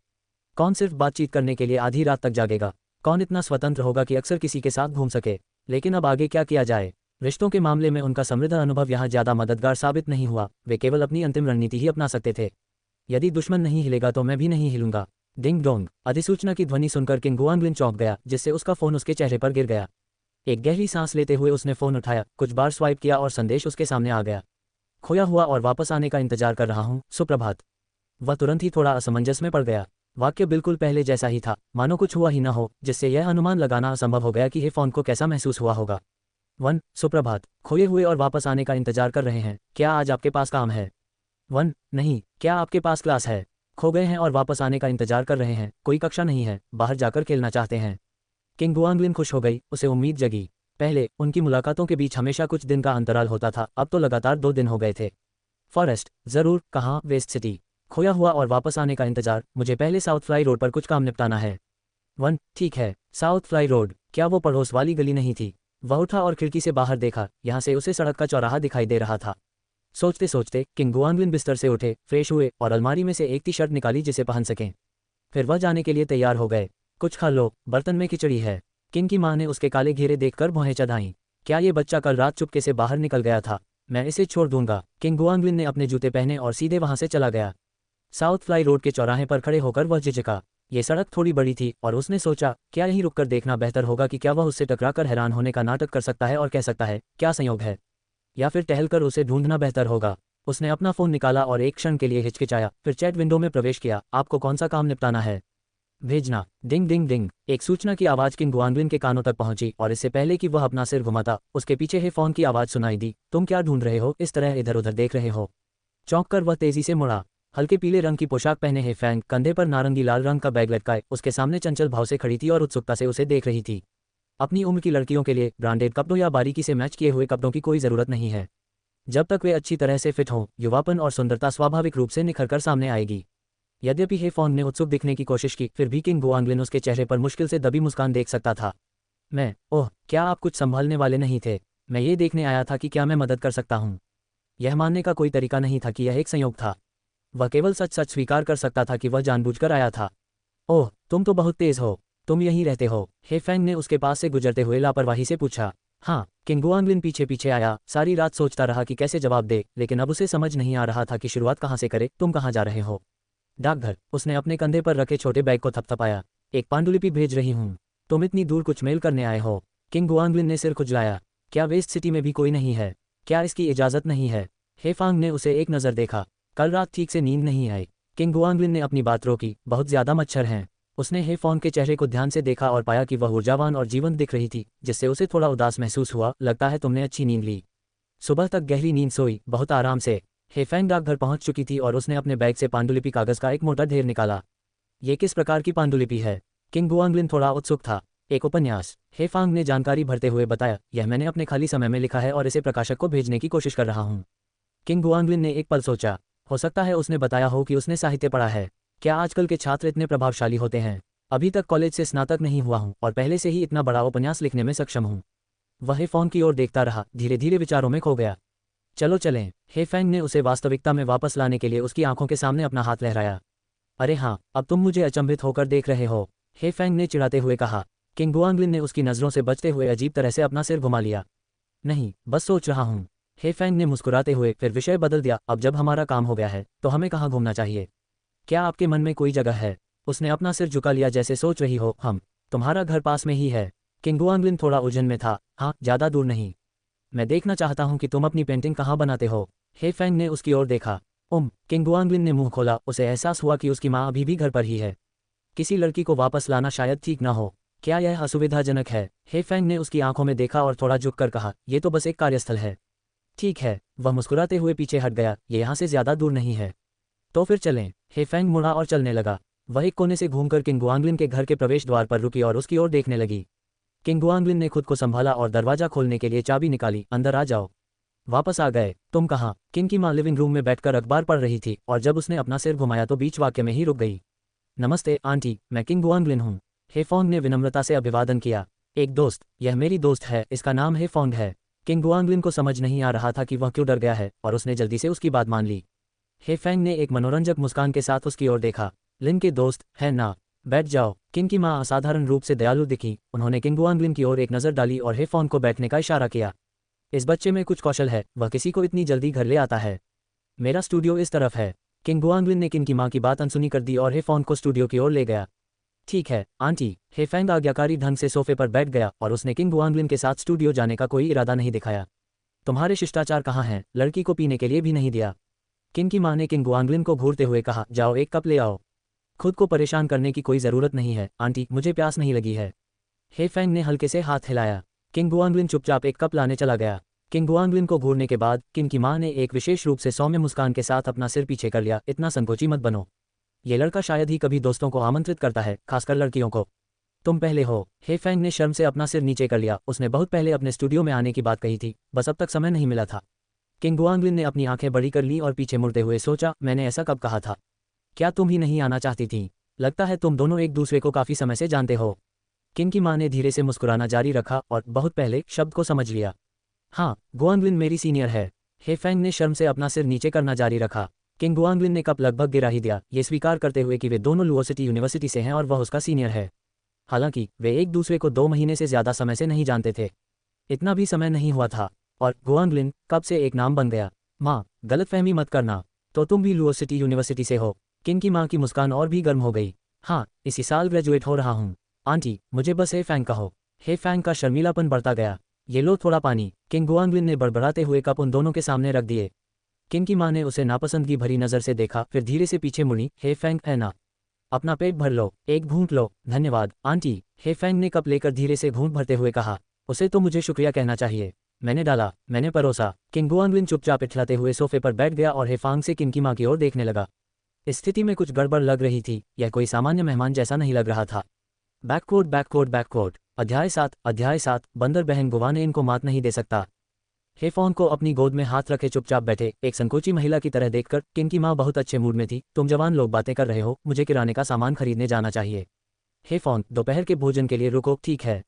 कौन सिर्फ बातचीत करने के लिए आधी रात तक जागेगा? कौन इतना स्वतंत्र होगा कि अक्सर किसी के साथ घूम सके? लेकिन अब आगे क्या किया जाए? रिश्तों के मामले में उनका समृद्ध अनुभव यहाँ ज्यादा मददगार साबित नहीं हुआ। वे केवल अपनी अंतिम रणनीति ही अपना सकते थे। यदि दुश्मन नहीं हिलेगा तो मैं भी नहीं हिलूंगा। डिंग डोंग, अधिसूचना की ध्वनि सुनकर किंग गुआंगलिन चौंक गया, जिससे उसका फोन उसके चेहरे पर गिर गया। एक गहरी सांस लेते हुए उसने फोन उठाया, कुछ बार स्वाइप किया और संदेश उसके सामने आ गया। खोया हुआ और वापस आने का इंतजार कर रहा हूँ, सुप्रभात। वह तुरंत ही थोड़ा असमंजस में पड़ गया। वाक्य बिल्कुल पहले जैसा ही था, मानो कुछ हुआ ही न हो, जिससे यह अनुमान लगाना असंभव हो गया कि हे फोन को कैसा महसूस हुआ होगा। 1 सुप्रभात, खोए हुए और वापस आने का इंतजार कर रहे हैं। क्या आज आपके पास काम है? 1 नहीं। क्या आपके पास क्लास है? खो गए हैं और वापस आने का इंतजार कर रहे हैं। कोई कक्षा नहीं है, बाहर जाकर खेलना चाहते हैं। किंग गुआंगलिन खुश हो गई, उसे उम्मीद जगी। पहले उनकी मुलाकातों के बीच हमेशा कुछ दिन का अंतराल होता था, अब तो लगातार 2 दिन हो गए थे। फॉरेस्ट, जरूर। कहाँ? West city. खोया हुआ और वापस आने का इंतजार। मुझे पहले साउथ फ्लाई रोड पर कुछ काम निपटाना है। 1 ठीक है। साउथ फ्लाई रोड, क्या वो पड़ोस वाली गली नहीं थी? वह उठा और खिड़की से बाहर देखा, यहाँ से उसे सड़क का चौराहा दिखाई दे रहा था। सोचते सोचते किंग गुआंगलिन बिस्तर से उठे, फ्रेश हुए और अलमारी में से एक टी शर्ट निकाली जिसे पहन सकें। फिर वह जाने के लिए तैयार हो गए। कुछ खा लो, बर्तन में खिचड़ी है। किंग की मां ने उसके काले घेरे देखकर भौहें चढ़ाईं। क्या ये बच्चा कल रात चुपके से बाहर निकल गया था? मैं इसे छोड़ दूंगा। किंग गुआंगलिन ने अपने जूते पहने और सीधे वहां से चला गया। साउथ फ्लाई रोड के चौराहे पर खड़े होकर वह झिझका। ये सड़क थोड़ी बड़ी थी और उसने सोचा, क्या यहीं रुककर देखना बेहतर होगा कि क्या वह उससे टकराकर हैरान होने का नाटक कर सकता है और कह सकता है, क्या संयोग है, या फिर टहलकर उसे ढूंढना बेहतर होगा। उसने अपना फ़ोन निकाला और एक क्षण के लिए हिचकिचाया, फिर चैट विंडो में प्रवेश किया। आपको कौन सा काम निपटाना है? भेजना। डिंग डिंग डिंग। एक सूचना की आवाज़ किंग गुआंगलिन के कानों तक पहुंची और इससे पहले कि वह अपना सिर घुमाता, उसके पीछे हे फ़ोन की आवाज़ सुनाई दी। तुम क्या ढूंढ रहे हो? इस तरह इधर उधर देख रहे हो? चौंक कर वह तेजी से मुड़ा। हल्के पीले रंग की पोशाक पहने हे फैंग कंधे पर नारंगी लाल रंग का बैग लटकाए उसके सामने चंचल भाव से खड़ी थी और उत्सुकता से उसे देख रही थी। अपनी उम्र की लड़कियों के लिए ब्रांडेड कपड़ों या बारीकी से मैच किए हुए कपड़ों की कोई ज़रूरत नहीं है। जब तक वे अच्छी तरह से फिट हों, युवापन और सुंदरता स्वाभाविक रूप से निखर कर सामने आएगी। यद्यपि हे फॉन्ग ने उत्सुक दिखने की कोशिश की, फिर भी किंग गुआंगलिन उसके चेहरे पर मुश्किल से दबी मुस्कान देख सकता था। ओह, क्या आप कुछ संभालने वाले नहीं थे? मैं ये देखने आया था कि क्या मैं मदद कर सकता हूँ। यह मानने का कोई तरीका नहीं था कि यह एक संयोग था। वह केवल सच सच स्वीकार कर सकता था कि वह जानबूझकर आया था। ओह, तुम तो बहुत तेज हो। तुम यहीं रहते हो? हे फैंग ने उसके पास से गुजरते हुए लापरवाही से पूछा। हाँ। किंग गुआंगलिन पीछे पीछे आया। सारी रात सोचता रहा कि कैसे जवाब दे, लेकिन अब उसे समझ नहीं आ रहा था कि शुरुआत कहाँ से करे। तुम कहाँ जा रहे हो? डाकघर। उसने अपने कंधे पर रखे छोटे बैग को थपथपाया। एक पांडुलिपि भेज रही हूँ। तुम इतनी दूर कुछ मेल करने आए हो? किंग गुआंगलिन ने सिर खुजलाया। क्या वेस्ट सिटी में भी कोई नहीं है? क्या इसकी इजाज़त नहीं है? हे फांग ने उसे एक नज़र देखा। कल रात ठीक से नींद नहीं आई। किंग गुआंगलिन ने अपनी बात रोकी। बहुत ज़्यादा मच्छर हैं। उसने हे फॉन्ग के चेहरे को ध्यान से देखा और पाया कि वह ऊर्जावान और जीवंत दिख रही थी, जिससे उसे थोड़ा उदास महसूस हुआ। लगता है तुमने अच्छी नींद ली। सुबह तक गहरी नींद सोई, बहुत आराम से। हे फैंग डाकघर पहुंच चुकी थी और उसने अपने बैग से पांडुलिपि कागज़ का एक मोटा ढेर निकाला। ये किस प्रकार की पांडुलिपि है? किंग गुआंगलिन थोड़ा उत्सुक था। एक उपन्यास। हे फांग ने जानकारी भरते हुए बताया, यह मैंने अपने खाली समय में लिखा है और इसे प्रकाशक को भेजने की कोशिश कर रहा हूँ। किंग गुआंगलिन ने एक पल सोचा। हो सकता है उसने बताया हो कि उसने साहित्य पढ़ा है। क्या आजकल के छात्र इतने प्रभावशाली होते हैं? अभी तक कॉलेज से स्नातक नहीं हुआ हूँ और पहले से ही इतना बड़ा उपन्यास लिखने में सक्षम हूँ। वह हे फॉन्ग की ओर देखता रहा, धीरे धीरे विचारों में खो गया। चलो चलें। हे फैंग ने उसे वास्तविकता में वापस लाने के लिए उसकी आंखों के सामने अपना हाथ लहराया। अरे हाँ, अब तुम मुझे अचंभित होकर देख रहे हो, हे फैंग ने चिढ़ाते हुए कहा। किंग गुआंगलिन ने उसकी नज़रों से बचते हुए अजीब तरह से अपना सिर घुमा लिया। नहीं, बस सोच रहा हूँ। हे फैंग ने मुस्कुराते हुए फिर विषय बदल दिया। अब जब हमारा काम हो गया है तो हमें कहाँ घूमना चाहिए? क्या आपके मन में कोई जगह है? उसने अपना सिर झुका लिया जैसे सोच रही हो। तुम्हारा घर पास में ही है। किंग गुआंगलिन थोड़ा उलझन में था। हाँ, ज़्यादा दूर नहीं। मैं देखना चाहता हूँ कि तुम अपनी पेंटिंग कहाँ बनाते हो। हे फैंग ने उसकी ओर देखा। किंग गुआंगलिन ने मुंह खोला। उसे एहसास हुआ कि उसकी माँ अभी भी घर पर ही है। किसी लड़की को वापस लाना शायद ठीक ना हो। क्या यह असुविधाजनक है? हे फैंग ने उसकी आंखों में देखा और थोड़ा झुककर कहा, यह तो बस एक कार्यस्थल है। ठीक है। वह मुस्कुराते हुए पीछे हट गया। ये यहाँ से ज़्यादा दूर नहीं है। तो फिर चलें। हे फैंग मुड़ा और चलने लगा। वह एक कोने से घूमकर किंग गुआंगलिन के घर के प्रवेश द्वार पर रुकी और उसकी ओर देखने लगी। किंग गुआंगलिन ने खुद को संभाला और दरवाजा खोलने के लिए चाबी निकाली। अंदर आ जाओ। वापस आ गए? तुम कहाँ? किंग की माँ लिविंग रूम में बैठकर अखबार पढ़ रही थी और जब उसने अपना सिर घुमाया तो बीच वाक्य में ही रुक गई। नमस्ते आंटी, मैं किंग गुआंगलिन हूँ। हे फॉन्ग ने विनम्रता से अभिवादन किया। एक दोस्त? यह मेरी दोस्त है, इसका नाम हे फॉन्ग है। किंग गुआंगलिन को समझ नहीं आ रहा था कि वह क्यों डर गया है और उसने जल्दी से उसकी बात मान ली। हे फैंग ने एक मनोरंजक मुस्कान के साथ उसकी ओर देखा। लिन के दोस्त है ना? बैठ जाओ। किंग की माँ असाधारण रूप से दयालु दिखी। उन्होंने किंग गुआंगलिन की ओर एक नज़र डाली और हे फॉन्ग को बैठने का इशारा किया। इस बच्चे में कुछ कौशल है, वह किसी को इतनी जल्दी घर ले आता है। मेरा स्टूडियो इस तरफ है। किंग गुआंगलिन ने किंग की माँ की बात अनसुनी कर दी और हे फॉन्ग को स्टूडियो की ओर ले गया। ठीक है आंटी। हे फैंग आज्ञाकारी ढंग से सोफे पर बैठ गया और उसने किंग गुआंगलिन के साथ स्टूडियो जाने का कोई इरादा नहीं दिखाया। तुम्हारे शिष्टाचार कहाँ हैं? लड़की को पीने के लिए भी नहीं दिया। किंग की माँ ने किंग गुआंगलिन को घूरते हुए कहा, जाओ एक कप ले आओ। खुद को परेशान करने की कोई ज़रूरत नहीं है आंटी, मुझे प्यास नहीं लगी है। हे फैंग ने हल्के से हाथ हिलाया। किंग गुआंगलिन चुपचाप एक कप लाने चला गया। किंग गुआंगलिन को घूरने के बाद किंग की माँ ने एक विशेष रूप से सौम्य मुस्कान के साथ अपना सिर पीछे कर लिया। इतना संकोची मत बनो। ये लड़का शायद ही कभी दोस्तों को आमंत्रित करता है, खासकर लड़कियों को। तुम पहले हो। हे फैंग ने शर्म से अपना सिर नीचे कर लिया। उसने बहुत पहले अपने स्टूडियो में आने की बात कही थी, बस अब तक समय नहीं मिला था। किंग गुआंगलिन ने अपनी आंखें बड़ी कर ली और पीछे मुड़ते हुए सोचा, मैंने ऐसा कब कहा था? क्या तुम ही नहीं आना चाहती थी? लगता है तुम दोनों एक दूसरे को काफ़ी समय से जानते हो। किंग की माँ ने धीरे से मुस्कुराना जारी रखा और बहुत पहले शब्द को समझ लिया। हाँ, गुआंगलिन मेरी सीनियर है। हे फैंग ने शर्म से अपना सिर नीचे करना जारी रखा। किंग गुआंगलिन ने कप लगभग गिरा ही दिया, ये स्वीकार करते हुए कि वे दोनों लुओ सिटी यूनिवर्सिटी से हैं और वह उसका सीनियर है। हालांकि वे एक दूसरे को 2 महीने से ज़्यादा समय से नहीं जानते थे। इतना भी समय नहीं हुआ था और गुआंगलिन कब से एक नाम बन गया। माँ, गलतफहमी मत करना। तो तुम भी लुओ सिटी यूनिवर्सिटी से हो? किंग की माँ की मुस्कान और भी गर्म हो गई। हाँ, इसी साल ग्रेजुएट हो रहा हूँ आंटी, मुझे बस हे फैंग कहो। हे फैंग का शर्मीलापन बढ़ता गया। ये लो थोड़ा पानी। किंग गुआंगलिन ने बड़बड़ाते हुए कप उन दोनों के सामने रख दिए। किंग की माँ ने उसे नापसंदगी भरी नज़र से देखा, फिर धीरे से पीछे मुड़ी। हे फैंग, है ना? अपना पेट भर लो, एक घूंट लो। धन्यवाद आंटी। हे फैंग ने कप लेकर धीरे से घूंट भरते हुए कहा। उसे तो मुझे शुक्रिया कहना चाहिए। मैंने डाला, मैंने परोसा। किंग गुआंगलिन चुपचाप इठलाते हुए सोफे पर बैठ गया और हेफांग से किंग की माँ की ओर देखने लगा। स्थिति में कुछ गड़बड़ लग रही थी, यह कोई सामान्य मेहमान जैसा नहीं लग रहा था। बैककोट बैककोट बैककोट। अध्याय 7 बंदर बहन गुवा ने इनको मात नहीं दे सकता। हेफॉन को अपनी गोद में हाथ रखे चुपचाप बैठे एक संकोची महिला की तरह देखकर किंग की माँ बहुत अच्छे मूड में थी। तुम जवान लोग बातें कर रहे हो, मुझे किराने का सामान खरीदने जाना चाहिए। हेफॉन, दोपहर के भोजन के लिए रुको, ठीक है?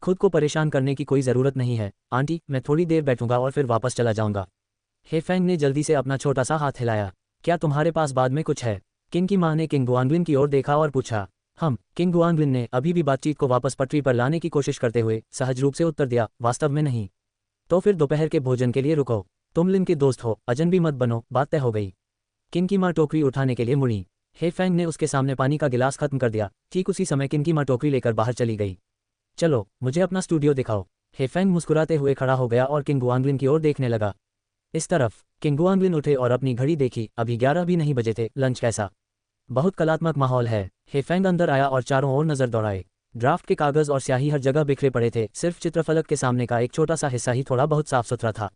खुद को परेशान करने की कोई ज़रूरत नहीं है आंटी, मैं थोड़ी देर बैठूंगा और फिर वापस चला जाऊंगा। हेफेंग ने जल्दी से अपना छोटा सा हाथ हिलाया। क्या तुम्हारे पास बाद में कुछ है? किंग की माँ ने किंग गुआंगलिन की ओर देखा और पूछा। किंग गुआंगलिन ने अभी भी बातचीत को वापस पटरी पर लाने की कोशिश करते हुए सहज रूप से उत्तर दिया, वास्तव में नहीं। तो फिर दोपहर के भोजन के लिए रुको। तुम लिन के दोस्त हो, अजनबी मत बनो, बात तय हो गई। किंग की माँ टोकरी उठाने के लिए मुड़ी। हेफेंग ने उसके सामने पानी का गिलास खत्म कर दिया। ठीक उसी समय किंग की माँ टोकरी लेकर बाहर चली गई। चलो, मुझे अपना स्टूडियो दिखाओ। हेफेंग मुस्कुराते हुए खड़ा हो गया और किंग गुआंगलिन की ओर देखने लगा। इस तरफ किंग गुआंगलिन उठे और अपनी घड़ी देखी, अभी 11 भी नहीं बजे थे। लंच कैसा? बहुत कलात्मक माहौल है। हेफेंग अंदर आया और चारों ओर नजर दौड़ाए। ड्राफ्ट के कागज और स्याही हर जगह बिखरे पड़े थे, सिर्फ चित्रफलक के सामने का एक छोटा सा हिस्सा ही थोड़ा बहुत साफ सुथरा था।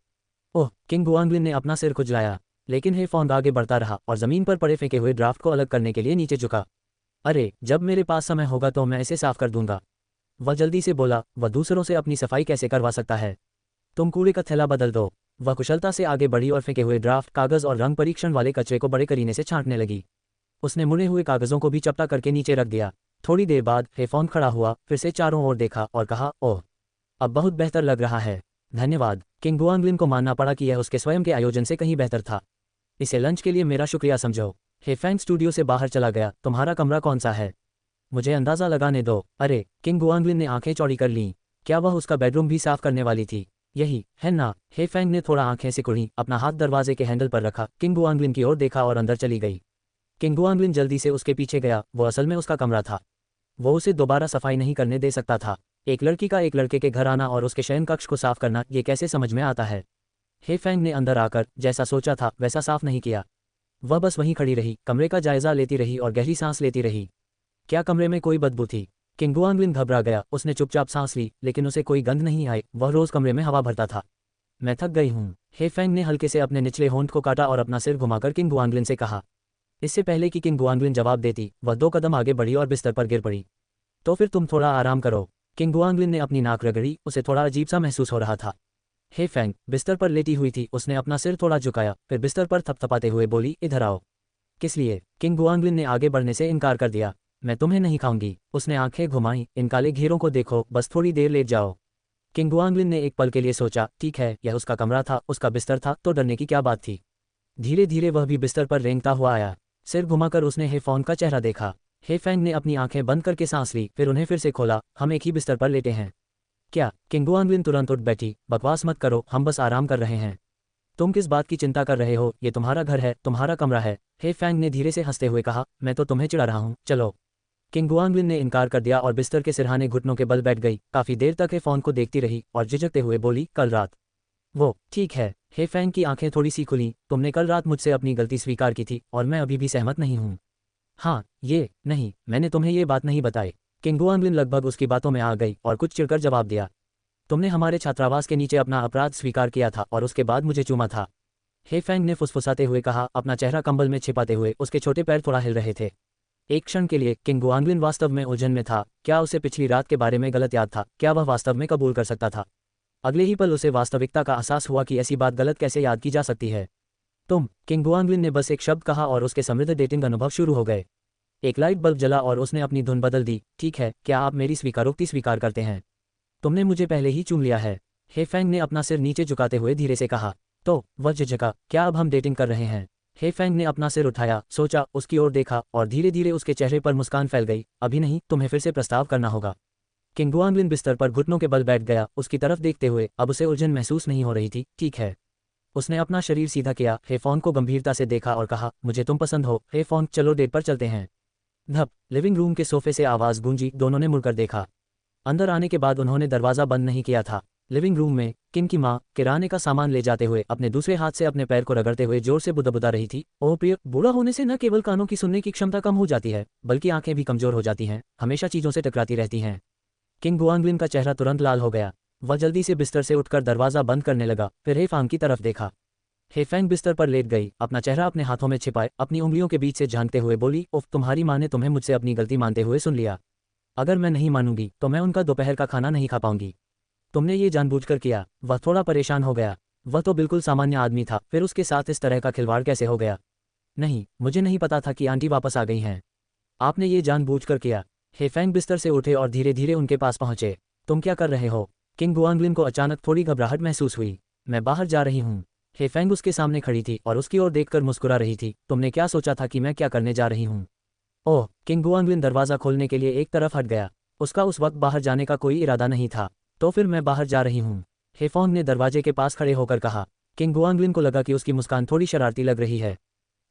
ओह, किंग गुआंगलिन ने अपना सिर खुजलाया, लेकिन हेफॉन्ग आगे बढ़ता रहा और जमीन पर पड़े फेंके हुए ड्राफ्ट को अलग करने के लिए नीचे झुका। अरे, जब मेरे पास समय होगा तो मैं इसे साफ कर दूंगा, वह जल्दी से बोला। वह दूसरों से अपनी सफाई कैसे करवा सकता है? तुम कूड़े का थैला बदल दो। वह कुशलता से आगे बढ़ी और फेंके हुए ड्राफ्ट, कागज और रंग परीक्षण वाले कचरे को बड़े करीने से छांटने लगी। उसने मुड़े हुए कागजों को भी चपटा करके नीचे रख दिया। थोड़ी देर बाद हेफॉन्ग खड़ा हुआ, फिर से चारों ओर देखा और कहा, ओह, अब बहुत बेहतर लग रहा है। धन्यवाद। किंग गुआंगलिन को मानना पड़ा कि यह उसके स्वयं के आयोजन से कहीं बेहतर था। इसे लंच के लिए मेरा शुक्रिया समझो। हेफेंग स्टूडियो से बाहर चला गया। तुम्हारा कमरा कौन सा है? मुझे अंदाजा लगाने दो। अरे, किंग गुआंगलिन ने आंखें चौड़ी कर लीं। क्या वह उसका बेडरूम भी साफ करने वाली थी? यही है ना? हेफेंग ने थोड़ा आंखें सिकुड़ी, अपना हाथ दरवाजे के हैंडल पर रखा, किंग गुआंगलिन की ओर देखा और अंदर चली गई। किंग गुआंगलिन जल्दी से उसके पीछे गया। वो असल में उसका कमरा था। वो उसे दोबारा सफाई नहीं करने दे सकता था। एक लड़की का एक लड़के के घर आना और उसके शयन कक्ष को साफ करना, ये कैसे समझ में आता है? हेफेंग ने अंदर आकर जैसा सोचा था वैसा साफ नहीं किया। वह बस वहीं खड़ी रही, कमरे का जायजा लेती रही और गहरी सांस लेती रही। क्या कमरे में कोई बदबू थी? किंग गुआंगलिन घबरा गया। उसने चुपचाप सांस ली, लेकिन उसे कोई गंध नहीं आई। वह रोज कमरे में हवा भरता था। मैं थक गई हूँ। हेफेंग ने हल्के से अपने निचले होंठ को काटा और अपना सिर घुमाकर किंग गुआंगलिन से कहा। इससे पहले कि किंग गुआंगलिन जवाब देती, वह 2 कदम आगे बढ़ी और बिस्तर पर गिर पड़ी। तो फिर तुम थोड़ा आराम करो। किंग गुआंगलिन ने अपनी नाक रगड़ी, उसे थोड़ा अजीब सा महसूस हो रहा था। हेफेंग बिस्तर पर लेटी हुई थी। उसने अपना सिर थोड़ा झुकाया, फिर बिस्तर पर थपथपाते हुए बोली, इधर आओ। किस लिए? किंग गुआंगलिन ने आगे बढ़ने से इनकार कर दिया। मैं तुम्हें नहीं खाऊंगी। उसने आंखें घुमाई। इन काले घेरों को देखो, बस थोड़ी देर लेट जाओ। किंग गुआंगलिन ने एक पल के लिए सोचा, ठीक है, यह उसका कमरा था, उसका बिस्तर था, तो डरने की क्या बात थी। धीरे धीरे वह भी बिस्तर पर रेंगता हुआ आया। सिर घुमाकर उसने हेफॉन्ग का चेहरा देखा। हेफेंग ने अपनी आंखें बंद करके सांस ली, फिर उन्हें फिर से खोला। हम एक ही बिस्तर पर लेटे हैं क्या? किंग गुआंगलिन तुरंत उठ बैठी। बकवास मत करो, हम बस आराम कर रहे हैं। तुम किस बात की चिंता कर रहे हो? ये तुम्हारा घर है, तुम्हारा कमरा है। हेफेंग ने धीरे से हंसते हुए कहा, मैं तो तुम्हें चिढ़ा रहा हूँ, चलो। किंग गुआंगलिन ने इनकार कर दिया और बिस्तर के सिरहाने घुटनों के बल बैठ गई। काफी देर तक हेफॉन्ग को देखती रही और झिझकते हुए बोली, कल रात। वो ठीक है। हेफेंग की आंखें थोड़ी सी खुली। तुमने कल रात मुझसे अपनी गलती स्वीकार की थी और मैं अभी भी सहमत नहीं हूँ। हाँ, ये नहीं, मैंने तुम्हें ये बात नहीं बताई। किंग गुआंगलिन लगभग उसकी बातों में आ गई और कुछ चिढ़कर जवाब दिया। तुमने हमारे छात्रावास के नीचे अपना अपराध स्वीकार किया था और उसके बाद मुझे चूमा था। हेफेंग ने फुसफुसाते हुए कहा, अपना चेहरा कंबल में छिपाते हुए। उसके छोटे पैर थोड़ा हिल रहे थे। एक क्षण के लिए किंग गुआंगलिन वास्तव में उलझन में था। क्या उसे पिछली रात के बारे में गलत याद था? क्या वह वास्तव में कबूल कर सकता था? अगले ही पल उसे वास्तविकता का एहसास हुआ कि ऐसी बात गलत कैसे याद की जा सकती है। किंग गुआंगलिन ने बस एक शब्द कहा और उसके समृद्ध डेटिंग अनुभव शुरू हो गए। एक लाइट बल्ब जला और उसने अपनी धुन बदल दी। ठीक है, क्या आप मेरी स्वीकारोक्ति स्वीकार करते हैं? तुमने मुझे पहले ही चुन लिया है। हेफेंग ने अपना सिर नीचे झुकाते हुए धीरे से कहा। तो वह झिझका, क्या अब हम डेटिंग कर रहे हैं? हेफेंग ने अपना सिर उठाया, सोचा, उसकी ओर देखा और धीरे धीरे उसके चेहरे पर मुस्कान फैल गई। अभी नहीं, तुम्हें फिर से प्रस्ताव करना होगा। किंग गुआंगलिन बिस्तर पर घुटनों के बल बैठ गया, उसकी तरफ देखते हुए। अब उसे उलझन महसूस नहीं हो रही थी। ठीक है। उसने अपना शरीर सीधा किया, हेफॉन्ग को गंभीरता से देखा और कहा, मुझे तुम पसंद हो। हेफॉन्ग, चलो डेट पर चलते हैं। धप। लिविंग रूम के सोफे से आवाज गूंजी। दोनों ने मुड़कर देखा। अंदर आने के बाद उन्होंने दरवाजा बंद नहीं किया था। लिविंग रूम में किन की माँ किराने का सामान ले जाते हुए अपने दूसरे हाथ से अपने पैर को रगड़ते हुए जोर से बुदबुदा रही थी। ओह प्रिय, बूढ़ा होने से न केवल कानों की सुनने की क्षमता कम हो जाती है, बल्कि आंखें भी कमजोर हो जाती हैं, हमेशा चीजों से टकराती रहती हैं। किंग गुआंगलिन का चेहरा तुरंत लाल हो गया। वह जल्दी से बिस्तर से उठकर दरवाजा बंद करने लगा, फिर हेफांग की तरफ देखा। हेफेंग बिस्तर पर लेट गई, अपना चेहरा अपने हाथों में छिपाए अपनी उंगलियों के बीच से झांकते हुए बोली, उफ, तुम्हारी माँ ने तुम्हें मुझसे अपनी गलती मानते हुए सुन लिया। अगर मैं नहीं मानूंगी तो मैं उनका दोपहर का खाना नहीं खा पाऊंगी। तुमने ये जानबूझकर किया। वह थोड़ा परेशान हो गया। वह तो बिल्कुल सामान्य आदमी था, फिर उसके साथ इस तरह का खिलवाड़ कैसे हो गया? नहीं, मुझे नहीं पता था कि आंटी वापस आ गई हैं। आपने ये जानबूझकर किया। हेफेंग बिस्तर से उठे और धीरे धीरे उनके पास पहुंचे। तुम क्या कर रहे हो? किंग गुआंगलिन को अचानक थोड़ी घबराहट महसूस हुई। मैं बाहर जा रही हूँ। हेफेंग उसके सामने खड़ी थी और उसकी ओर देखकर मुस्कुरा रही थी। तुमने क्या सोचा था कि मैं क्या करने जा रही हूँ? ओह, किंग गुआंगलिन दरवाज़ा खोलने के लिए एक तरफ हट गया। उसका उस वक्त बाहर जाने का कोई इरादा नहीं था। तो फिर मैं बाहर जा रही हूँ, हेफोंग ने दरवाजे के पास खड़े होकर कहा। किंग गुआंगलिन को लगा कि उसकी मुस्कान थोड़ी शरारती लग रही है।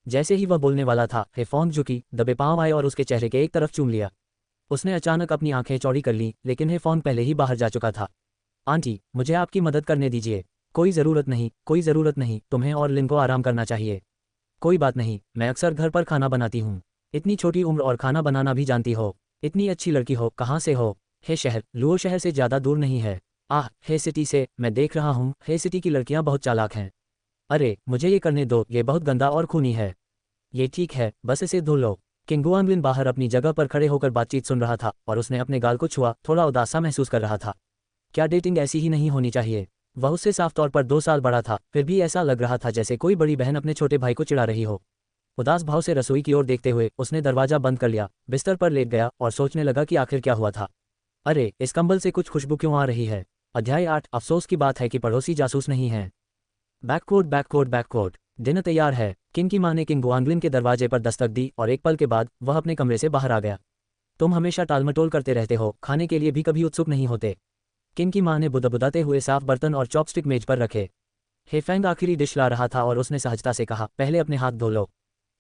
जैसे ही वह बोलने वाला था, हेफोंग झुकी, दबे पांव आए और उसके चेहरे के एक तरफ चूम लिया। उसने अचानक अपनी आंखें चौड़ी कर लीं, लेकिन हेफोंग पहले ही बाहर जा चुका था। आंटी, मुझे आपकी मदद करने दीजिए। कोई ज़रूरत नहीं, कोई ज़रूरत नहीं, तुम्हें और लिन को आराम करना चाहिए। कोई बात नहीं, मैं अक्सर घर पर खाना बनाती हूँ। इतनी छोटी उम्र और खाना बनाना भी जानती हो। इतनी अच्छी लड़की हो, कहाँ से हो? हे शहर, लुओ शहर से ज़्यादा दूर नहीं है। आह, हे सिटी से, मैं देख रहा हूँ, हे सिटी की लड़कियाँ बहुत चालाक हैं। अरे, मुझे ये करने दो, ये बहुत गंदा और खूनी है। ये ठीक है, बस इसे धो लो। किंग गुआंगलिन बाहर अपनी जगह पर खड़े होकर बातचीत सुन रहा था और उसने अपने गाल को छुआ, थोड़ा उदास सा महसूस कर रहा था। क्या डेटिंग ऐसी ही नहीं होनी चाहिए? वह उससे साफ तौर पर 2 साल बड़ा था, फिर भी ऐसा लग रहा था जैसे कोई बड़ी बहन अपने छोटे भाई को चिढ़ा रही हो। उदास भाव से रसोई की ओर देखते हुए उसने दरवाजा बंद कर लिया, बिस्तर पर लेट गया और सोचने लगा कि आखिर क्या हुआ था। अरे, इस कंबल से कुछ खुशबू क्यों आ रही है? अध्याय 8। अफसोस की बात है कि पड़ोसी जासूस नहीं है। बैककोट बैककोट बैककोट। डिनर तैयार है। किंग की माँ ने किंग गुआंगलिन के दरवाजे पर दस्तक दी और एक पल के बाद वह अपने कमरे से बाहर आ गया। तुम हमेशा टालमटोल करते रहते हो, खाने के लिए भी कभी उत्सुक नहीं होते। किंग की माँ ने बुदबुदाते हुए साफ बर्तन और चॉपस्टिक मेज पर रखे। हेफेंग आखिरी डिश ला रहा था और उसने सहजता से कहा, पहले अपने हाथ धो लो।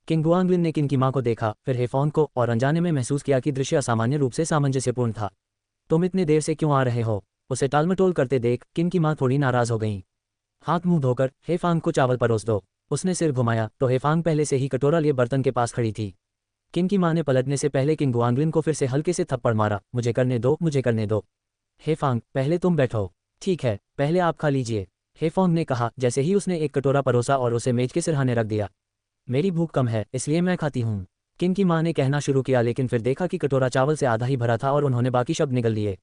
किंग गुआंगलिन ने किंग की माँ को देखा, फिर हेफोंग को, और अनजाने में महसूस किया कि दृश्य असामान्य रूप से सामंजस्यपूर्ण था। तुम इतने देर से क्यों आ रहे हो? उसे टालमटोल करते देख किंग की माँ थोड़ी नाराज हो गईं। हाथ मुंह धोकर हेफांग को चावल परोस दो। उसने सिर घुमाया तो हेफांग पहले से ही कटोरा लिए बर्तन के पास खड़ी थी। किंग की माँ ने पलटने से पहले किंग गुआंगलिन को फिर से हल्के से थप्पड़ मारा। मुझे करने दो, मुझे करने दो। हेफांग, पहले तुम बैठो। ठीक है, पहले आप खा लीजिए, हेफोंग ने कहा जैसे ही उसने एक कटोरा परोसा और उसे मेज के सिरहाने रख दिया। मेरी भूख कम है, इसलिए मैं खाती हूँ, किंग की माँ ने कहना शुरू किया, लेकिन फिर देखा कि कटोरा चावल से आधा ही भरा था और उन्होंने बाकी शब्द निगल लिए।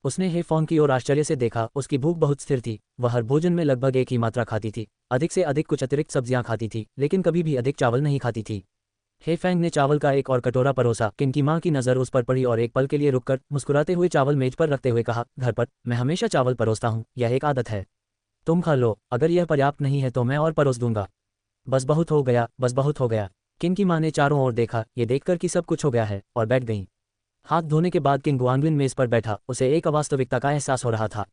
उसने हेफोंग की ओर आश्चर्य से देखा। उसकी भूख बहुत स्थिर थी। वह हर भोजन में लगभग एक ही मात्रा खाती थी, अधिक से अधिक कुछ अतिरिक्त सब्जियां खाती थी, लेकिन कभी भी अधिक चावल नहीं खाती थी। हेफेंग ने चावल का एक और कटोरा परोसा। किंग की माँ की नज़र उस पर पड़ी और एक पल के लिए रुककर मुस्कुराते हुए चावल मेज पर रखते हुए कहा, घर पर मैं हमेशा चावल परोसता हूँ, यह एक आदत है। तुम खा लो, अगर यह पर्याप्त नहीं है तो मैं और परोस दूंगा। बस बहुत हो गया, बस बहुत हो गया। किंग की माँ ने चारों ओर देखा, ये देखकर कि सब कुछ हो गया है, और बैठ गईं। हाथ धोने के बाद किंग गुआंगलिन मेज पर बैठा। उसे एक अवास्तविकता का एहसास हो रहा था।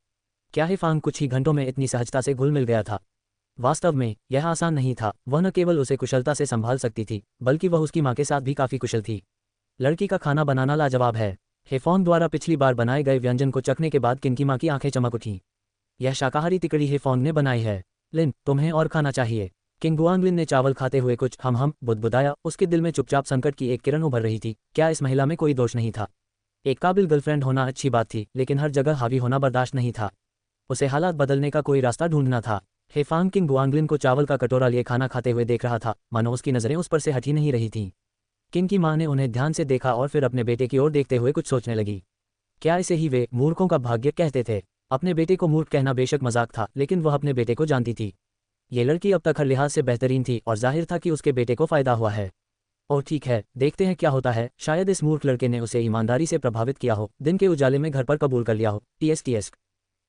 क्या हेफांग कुछ ही घंटों में इतनी सहजता से घुल मिल गया था? वास्तव में यह आसान नहीं था। वह न केवल उसे कुशलता से संभाल सकती थी, बल्कि वह उसकी माँ के साथ भी काफ़ी कुशल थी। लड़की का खाना बनाना लाजवाब है। हेफोंग द्वारा पिछली बार बनाए गए व्यंजन को चखने के बाद किंग की माँ की आंखें चमक उठीं। यह शाकाहारी तिकड़ी हेफोंग ने बनाई है। लिन, तुम्हें और खाना चाहिए। किंग गुआंगलिन ने चावल खाते हुए कुछ हम बुदबुदाया। उसके दिल में चुपचाप संकट की एक किरण उभर रही थी। क्या इस महिला में कोई दोष नहीं था? एक काबिल गर्लफ्रेंड होना अच्छी बात थी, लेकिन हर जगह हावी होना बर्दाश्त नहीं था। उसे हालात बदलने का कोई रास्ता ढूंढना था। हेफांग किंग गुआंगलिन को चावल का कटोरा लिए खाना खाते हुए देख रहा था, मानो उसकी नज़रें उस पर से हटी नहीं रही थीं। किंग की माँ ने उन्हें ध्यान से देखा और फिर अपने बेटे की ओर देखते हुए कुछ सोचने लगी। क्या इसे ही वे मूर्खों का भाग्य कहते थे? अपने बेटे को मूर्ख कहना बेशक मजाक था, लेकिन वह अपने बेटे को जानती थी। ये लड़की अब तक हर लिहाज से बेहतरीन थी और जाहिर था कि उसके बेटे को फायदा हुआ है। और ठीक है, देखते हैं क्या होता है। शायद इस मूर्ख लड़के ने उसे ईमानदारी से प्रभावित किया हो, दिन के उजाले में घर पर कबूल कर लिया हो। टीएस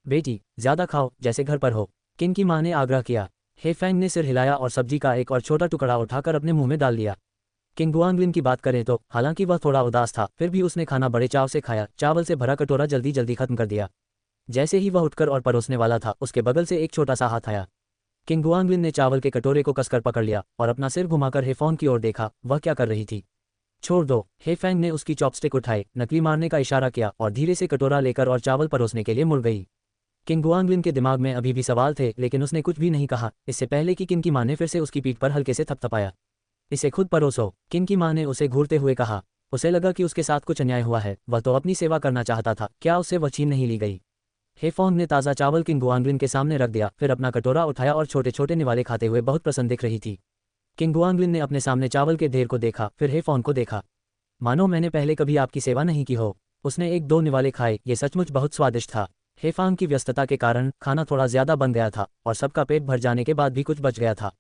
बेटी, ज्यादा खाओ, जैसे घर पर हो, किंग की माँ ने आग्रह किया। हेफेंग ने सिर हिलाया और सब्जी का एक और छोटा टुकड़ा उठाकर अपने मुंह में डाल लिया। किंग गुआंगलिन की बात करें तो हालांकि वह थोड़ा उदास था, फिर भी उसने खाना बड़े चाव से खाया। चावल से भरा कटोरा जल्दी जल्दी खत्म कर दिया। जैसे ही वह उठकर और परोसने वाला था, उसके बगल से एक छोटा सा हाथ आया। किंग गुआंगलिन ने चावल के कटोरे को कसकर पकड़ लिया और अपना सिर घुमाकर हेफोंग की ओर देखा। वह क्या कर रही थी? छोड़ दो। हेफेंग ने उसकी चॉपस्टिक उठाई, नकली मारने का इशारा किया और धीरे से कटोरा लेकर और चावल परोसने के लिए मुड़ गई। किंग गुआंगलिन के दिमाग में अभी भी सवाल थे, लेकिन उसने कुछ भी नहीं कहा, इससे पहले कि किन की माँ ने फिर से उसकी पीठ पर हल्के से थपथपाया। इसे खुद परोसो, किन की माँ ने उसे घूरते हुए कहा। उसे लगा कि उसके साथ कुछ अन्याय हुआ है, वह तो अपनी सेवा करना चाहता था, क्या उससे वह छीन नहीं ली गई। हेफोंग ने ताज़ा चावल किंग गुआंगलिन के सामने रख दिया, फिर अपना कटोरा उठाया और छोटे छोटे निवाले खाते हुए बहुत प्रसन्न दिख रही थी। किंग गुआंगलिन ने अपने सामने चावल के ढेर को देखा, फिर हेफोंग को देखा। मानो मैंने पहले कभी आपकी सेवा नहीं की हो। उसने एक दो निवाले खाए, ये सचमुच बहुत स्वादिष्ट था। हेफांग की व्यस्तता के कारण खाना थोड़ा ज्यादा बन गया था और सबका पेट भर जाने के बाद भी कुछ बच गया था।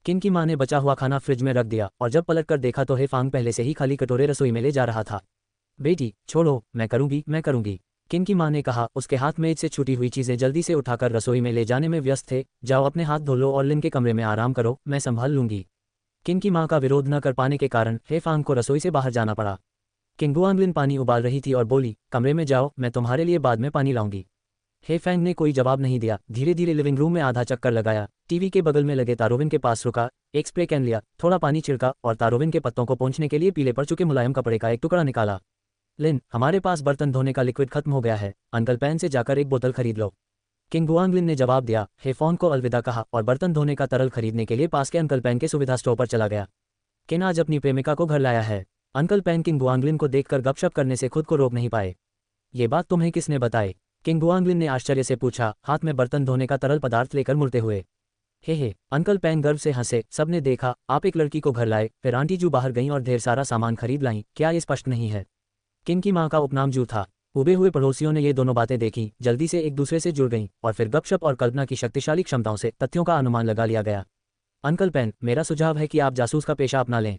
किन की माँ ने बचा हुआ खाना फ्रिज में रख दिया और जब पलट कर देखा तो हेफांग पहले से ही खाली कटोरे रसोई में ले जा रहा था। बेटी छोड़ो, मैं करूंगी। किन की माँ ने कहा, उसके हाथ मेज से छूटी हुई चीजें जल्दी से उठाकर रसोई में ले जाने में व्यस्त थे। जाओ अपने हाथ धो लो और लिन के कमरे में आराम करो, मैं संभाल लूंगी। किन की माँ का विरोध न कर पाने के कारण हेफांग को रसोई से बाहर जाना पड़ा। किंग गुआंगलिन पानी उबाल रही थी और बोली, कमरे में जाओ, मैं तुम्हारे लिए बाद में पानी लाऊंगी। हेफेंग ने कोई जवाब नहीं दिया, धीरे धीरे लिविंग रूम में आधा चक्कर लगाया, टीवी के बगल में लगे तारोविन के पास रुका, एक स्प्रे कैन लिया, थोड़ा पानी छिड़का और तारोविन के पत्तों को पोंछने के लिए पीले पड़ चुके मुलायम कपड़े का एक टुकड़ा निकाला। लिन, हमारे पास बर्तन धोने का लिक्विड खत्म हो गया है, अंकल पैन से जाकर एक बोतल खरीद लो। किंग गुआंगलिन ने जवाब दिया, हेफोंग को अलविदा कहा और बर्तन धोने का तरल खरीदने के लिए पास के अंकल पैन के सुविधा स्टोर पर चला गया। किन आज अपनी प्रेमिका को घर लाया है। अंकल पैन किंग गुआंगलिन को देखकर गपशप करने से खुद को रोक नहीं पाए। ये बात तुम्हें किसने बताई? किंग गुआंगलिन ने आश्चर्य से पूछा, हाथ में बर्तन धोने का तरल पदार्थ लेकर मुड़ते हुए। हे, अंकल पैन गर्व से हंसे, सबने देखा, आप एक लड़की को घर लाए, फिर आंटी जू बाहर गईं और ढेर सारा सामान खरीद लाईं, क्या ये स्पष्ट नहीं है? किन की माँ का उपनाम जू था। उबे हुए पड़ोसियों ने ये दोनों बातें देखी, जल्दी से एक दूसरे से जुड़ गईं और फिर गपशप और कल्पना की शक्तिशाली क्षमताओं से तथ्यों का अनुमान लगा लिया गया। अंकल पैन, मेरा सुझाव है कि आप जासूस का पेशा अपना लें।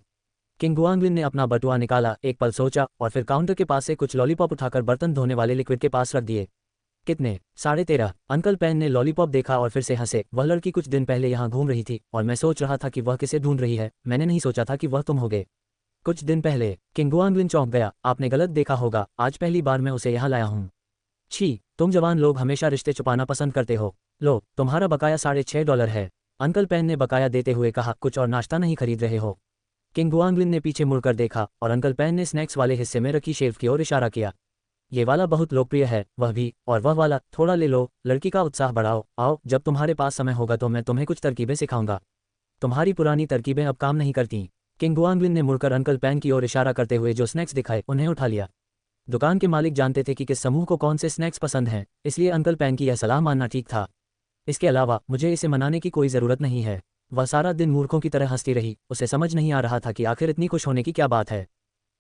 किंग गुआंगलिन ने अपना बटुआ निकाला, एक पल सोचा और फिर काउंटर के पास से कुछ लॉलीपॉप उठाकर बर्तन धोने वाले लिक्विड के पास रख दिए। कितने? 13.5। अंकल पैन ने लॉलीपॉप देखा और फिर से हंसे, वह लड़की कुछ दिन पहले यहाँ घूम रही थी और मैं सोच रहा था कि वह किसे ढूंढ रही है, मैंने नहीं सोचा था कि वह तुम होगे। कुछ दिन पहले? किंग गुआंगलिन चौंक गया, आपने गलत देखा होगा, आज पहली बार मैं उसे यहाँ लाया हूँ। छी, तुम जवान लोग हमेशा रिश्ते छुपाना पसंद करते हो। लो, तुम्हारा बकाया $6.5 है। अंकल पैन ने बकाया देते हुए कहा, कुछ और नाश्ता नहीं खरीद रहे हो? किंग गुआंगलिन ने पीछे मुड़कर देखा और अंकल पैन ने स्नैक्स वाले हिस्से में रखी शेल्फ की ओर इशारा किया। ये वाला बहुत लोकप्रिय है, वह भी, और वह वाला, थोड़ा ले लो। लड़की का उत्साह बढ़ाओ, आओ, जब तुम्हारे पास समय होगा तो मैं तुम्हें कुछ तरकीबें सिखाऊंगा। तुम्हारी पुरानी तरकीबें अब काम नहीं करती। किंग गुआंगलिन ने मुड़कर अंकल पैन की ओर इशारा करते हुए जो स्नैक्स दिखाए उन्हें उठा लिया। दुकान के मालिक जानते थे कि किस समूह को कौन से स्नैक्स पसंद हैं, इसलिए अंकल पैन की यह सलाह मानना ठीक था। इसके अलावा मुझे इसे मनाने की कोई ज़रूरत नहीं है। वह सारा दिन मूर्खों की तरह हंसती रही, उसे समझ नहीं आ रहा था कि आखिर इतनी खुश होने की क्या बात है।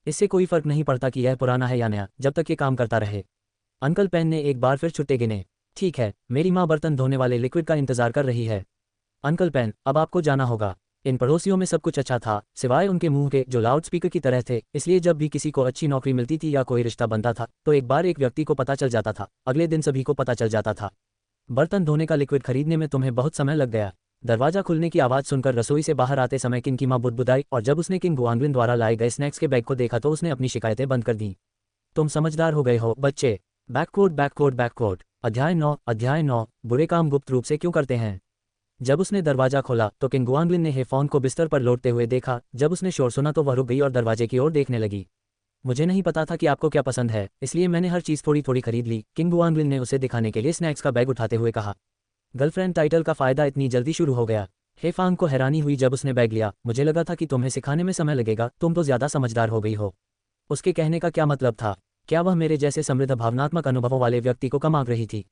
इससे कोई फर्क नहीं पड़ता कि यह पुराना है या नया, जब तक ये काम करता रहे। अंकल पैन ने एक बार फिर छुट्टे गिने। ठीक है, मेरी माँ बर्तन धोने वाले लिक्विड का इंतजार कर रही है। अंकल पैन, अब आपको जाना होगा। इन पड़ोसियों में सब कुछ अच्छा था, सिवाय उनके मुंह के, जो लाउड स्पीकर की तरह थे, इसलिए जब भी किसी को अच्छी नौकरी मिलती थी या कोई रिश्ता बनता था तो एक बार एक व्यक्ति को पता चल जाता था, अगले दिन सभी को पता चल जाता था। बर्तन धोने का लिक्विड खरीदने में तुम्हें बहुत समय लग गया। दरवाजा खुलने की आवाज़ सुनकर रसोई से बाहर आते समय किन की माँ बुदबुदाई और जब उसने किंग गुआंगलिन द्वारा लाए गए स्नैक्स के बैग को देखा तो उसने अपनी शिकायतें बंद कर दी। तुम समझदार हो गए हो बच्चे। बैककोट। अध्याय 9 बुरे काम गुप्त रूप से क्यों करते हैं। जब उसने दरवाजा खोला तो किंग गुआंगलिन ने हेफोंग को बिस्तर पर लौटते हुए देखा। जब उसने शोर सुना तो वह रुक गई और दरवाजे की ओर देखने लगी। मुझे नहीं पता था कि आपको क्या पसंद है, इसलिए मैंने हर चीज़ थोड़ी थोड़ी खरीद ली, किंग गुआंगलिन ने उसे दिखाने के लिए स्नैक्स का बैग उठाते हुए कहा। गर्लफ्रेंड टाइटल का फ़ायदा इतनी जल्दी शुरू हो गया। हेफांग को हैरानी हुई जब उसने बैग लिया। मुझे लगा था कि तुम्हें सिखाने में समय लगेगा, तुम तो ज़्यादा समझदार हो गई हो। उसके कहने का क्या मतलब था? क्या वह मेरे जैसे समृद्ध भावनात्मक अनुभवों वाले व्यक्ति को कम आंक रही थी?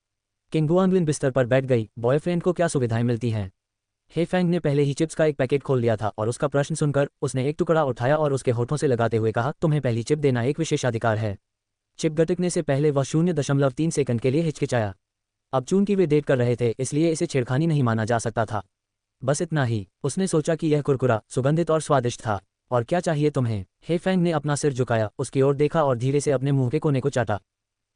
किंग गुआंगलिन बिस्तर पर बैठ गई। बॉयफ्रेंड को क्या सुविधाएं मिलती हैं? हेफेंग ने पहले ही चिप्स का एक पैकेट खोल लिया था और उसका प्रश्न सुनकर उसने एक टुकड़ा उठाया और उसके होठों से लगाते हुए कहा, तुम्हें पहली चिप देना एक विशेषाधिकार है। चिप गटकने से पहले वह 0.3 सेकंड के लिए हिचकिचाया। अब चूंकि वे डेट कर रहे थे इसलिए इसे छेड़खानी नहीं माना जा सकता था। बस इतना ही। उसने सोचा कि यह कुरकुरा, सुगंधित और स्वादिष्ट था। और क्या चाहिए तुम्हें? हेफेंग ने अपना सिर झुकाया, उसकी ओर देखा और धीरे से अपने मुंह के कोने को चाटा।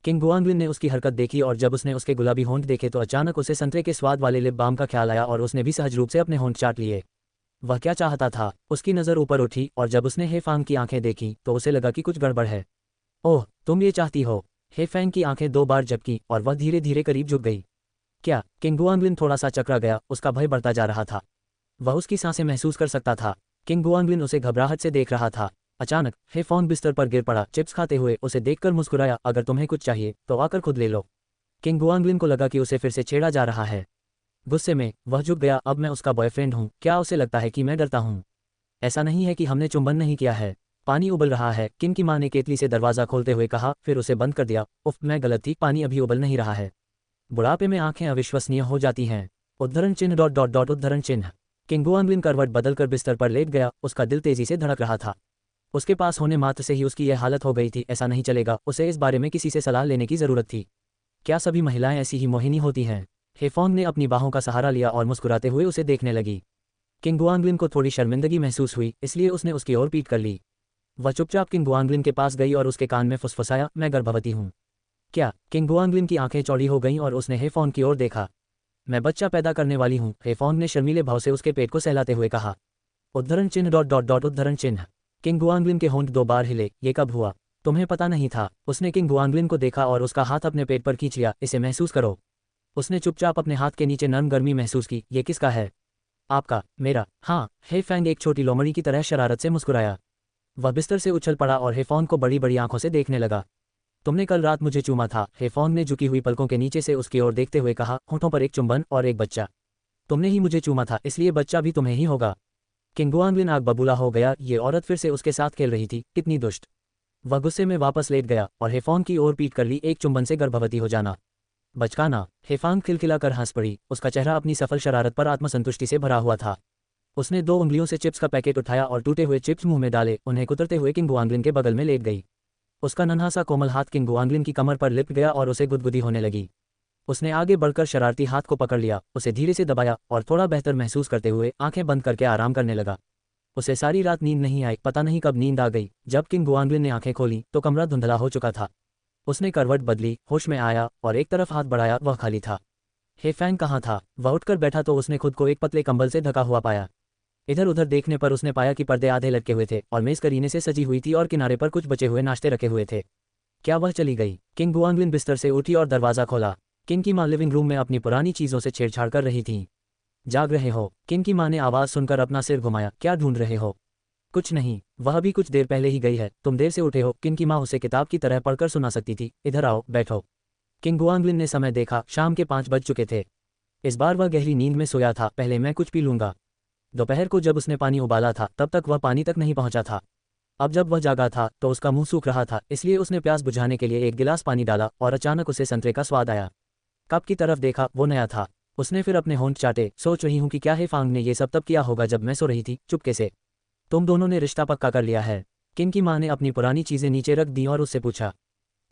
किंग गुआंगलिन ने उसकी हरकत देखी और जब उसने उसके गुलाबी होंठ देखे तो अचानक उसे संतरे के स्वाद वाले लिप बाम का ख्याल आया और उसने भी सहज रूप से अपने होंठ चाट लिए। वह क्या चाहता था? उसकी नज़र ऊपर उठी और जब उसने हेफांग की आंखें देखीं तो उसे लगा कि कुछ गड़बड़ है। ओह, तुम ये चाहती हो? हेफेंग की आंखें 2 बार झपकीं और वह धीरे धीरे करीब झुक गई। क्या? किंग गुआंगलिन थोड़ा सा चकरा गया, उसका भय बढ़ता जा रहा था। वह उसकी सांसें महसूस कर सकता था। किंग गुआंगलिन उसे घबराहट से देख रहा था। अचानक हेफोंग बिस्तर पर गिर पड़ा, चिप्स खाते हुए उसे देखकर मुस्कुराया। अगर तुम्हें कुछ चाहिए तो आकर खुद ले लो। किंग गुआंगलिन को लगा कि उसे फिर से छेड़ा जा रहा है। गुस्से में वह झुक गया। अब मैं उसका बॉयफ्रेंड हूँ, क्या उसे लगता है कि मैं डरता हूँ? ऐसा नहीं है कि हमने चुंबन नहीं किया है। पानी उबल रहा है, किन की माँ ने केतली से दरवाज़ा खोलते हुए कहा, फिर उसे बंद कर दिया। उफ, मैं गलत थी, पानी अभी उबल नहीं रहा है। बुढ़ापे में आंखें अविश्वसनीय हो जाती हैं। उद्धरण चिन्ह डॉट डॉट डॉट उद्धरण चिन्ह। किंग गुआंगलिन करवट बदलकर बिस्तर पर लेट गया। उसका दिल तेजी से धड़क रहा था। उसके पास होने मात्र से ही उसकी यह हालत हो गई थी। ऐसा नहीं चलेगा, उसे इस बारे में किसी से सलाह लेने की जरूरत थी। क्या सभी महिलाएं ऐसी ही मोहिनी होती हैं? हेफोंग ने अपनी बाहों का सहारा लिया और मुस्कुराते हुए उसे देखने लगी। किंग गुआंगलिन को थोड़ी शर्मिंदगी महसूस हुई, इसलिए उसने उसकी ओर पीट कर ली। वह चुपचाप किंग गुआंगलिन के पास गई और उसके कान में फुसफुसाया, मैं गर्भवती हूँ। क्या? किंग गुआंगलिन की आंखें चौड़ी हो गईं और उसने हेफोंग की ओर देखा। मैं बच्चा पैदा करने वाली हूँ, हेफोंग ने शर्मीले भाव से उसके पेट को सहलाते हुए कहा। उद्धरण चिन्ह डॉट डॉट डॉट उद्धरण चिन्ह। किंग गुआंगलिन के होंठ 2 बार हिले। ये कब हुआ? तुम्हें पता नहीं था? उसने किंग गुआंगलिन को देखा और उसका हाथ अपने पेट पर खींच लिया। इसे महसूस करो। उसने चुपचाप अपने हाथ के नीचे नरम गर्मी महसूस की। ये किसका है? आपका? मेरा? हाँ। हेफेंग एक छोटी लोमड़ी की तरह शरारत से मुस्कुराया। वह बिस्तर से उछल पड़ा और हेफोंग को बड़ी बड़ी आंखों से देखने लगा। तुमने कल रात मुझे चूमा था, हेफोंग ने झुकी हुई पलकों के नीचे से उसकी ओर देखते हुए कहा, होठों पर एक चुंबन और एक बच्चा। तुमने ही मुझे चूमा था, इसलिए बच्चा भी तुम्हें ही होगा। किंग गुआंगलिन आग बबूला हो गया। ये औरत फिर से उसके साथ खेल रही थी, कितनी दुष्ट। वह गुस्से में वापस लेट गया और हेफोंग की ओर पीट कर ली। एक चुंबन से गर्भवती हो जाना? बचकाना। हेफोंग खिलखिलाकर हंस पड़ी। उसका चेहरा अपनी सफल शरारत पर आत्मसंतुष्टि से भरा हुआ था। उसने 2 उंगलियों से चिप्स का पैकेट उठाया और टूटे हुए चिप्स मुंह में डाले, उन्हें कुतरते हुए किंग गुआंगलिन के बगल में लेट गई। उसका नन्हा सा कोमल हाथ किंग गुआंगलिन की कमर पर लिपट गया और उसे गुदगुदी होने लगी। उसने आगे बढ़कर शरारती हाथ को पकड़ लिया, उसे धीरे से दबाया और थोड़ा बेहतर महसूस करते हुए आंखें बंद करके आराम करने लगा। उसे सारी रात नींद नहीं आई, पता नहीं कब नींद आ गई। जब किंग गुआंगलिन ने आंखें खोली तो कमरा धुंधला हो चुका था। उसने करवट बदली, होश में आया और एक तरफ हाथ बढ़ाया, वह खाली था। हेफेंग कहाँ था? वह उठकर बैठा तो उसने खुद को एक पतले कंबल से ढका हुआ पाया। इधर उधर देखने पर उसने पाया कि पर्दे आधे लटके हुए थे और मेज करीने से सजी हुई थी और किनारे पर कुछ बचे हुए नाश्ते रखे हुए थे। क्या वह चली गई? किंग गुआंगलिन बिस्तर से उठी और दरवाज़ा खोला। किंग की माँ लिविंग रूम में अपनी पुरानी चीज़ों से छेड़छाड़ कर रही थीं। जाग रहे हो? किंग की माँ ने आवाज़ सुनकर अपना सिर घुमाया। क्या ढूंढ रहे हो? कुछ नहीं, वह भी कुछ देर पहले ही गई है। तुम देर से उठे हो? किंग की माँ उसे किताब की तरह पढ़कर सुना सकती थी। इधर आओ, बैठो। किंग गुआंगलिन ने समय देखा, शाम के 5 बज चुके थे। इस बार वह गहरी नींद में सोया था। पहले मैं कुछ पी लूंगा। दोपहर को जब उसने पानी उबाला था तब तक वह पानी तक नहीं पहुंचा था। अब जब वह जागा था तो उसका मुंह सूख रहा था, इसलिए उसने प्यास बुझाने के लिए एक गिलास पानी डाला और अचानक उसे संतरे का स्वाद आया। कप की तरफ देखा, वो नया था। उसने फिर अपने होंठ चाटे। सोच रही हूँ कि क्या हेफांग ने ये सब तब किया होगा जब मैं सो रही थी, चुपके से। तुम दोनों ने रिश्ता पक्का कर लिया है? किंग की माँ ने अपनी पुरानी चीज़ें नीचे रख दी और उससे पूछा,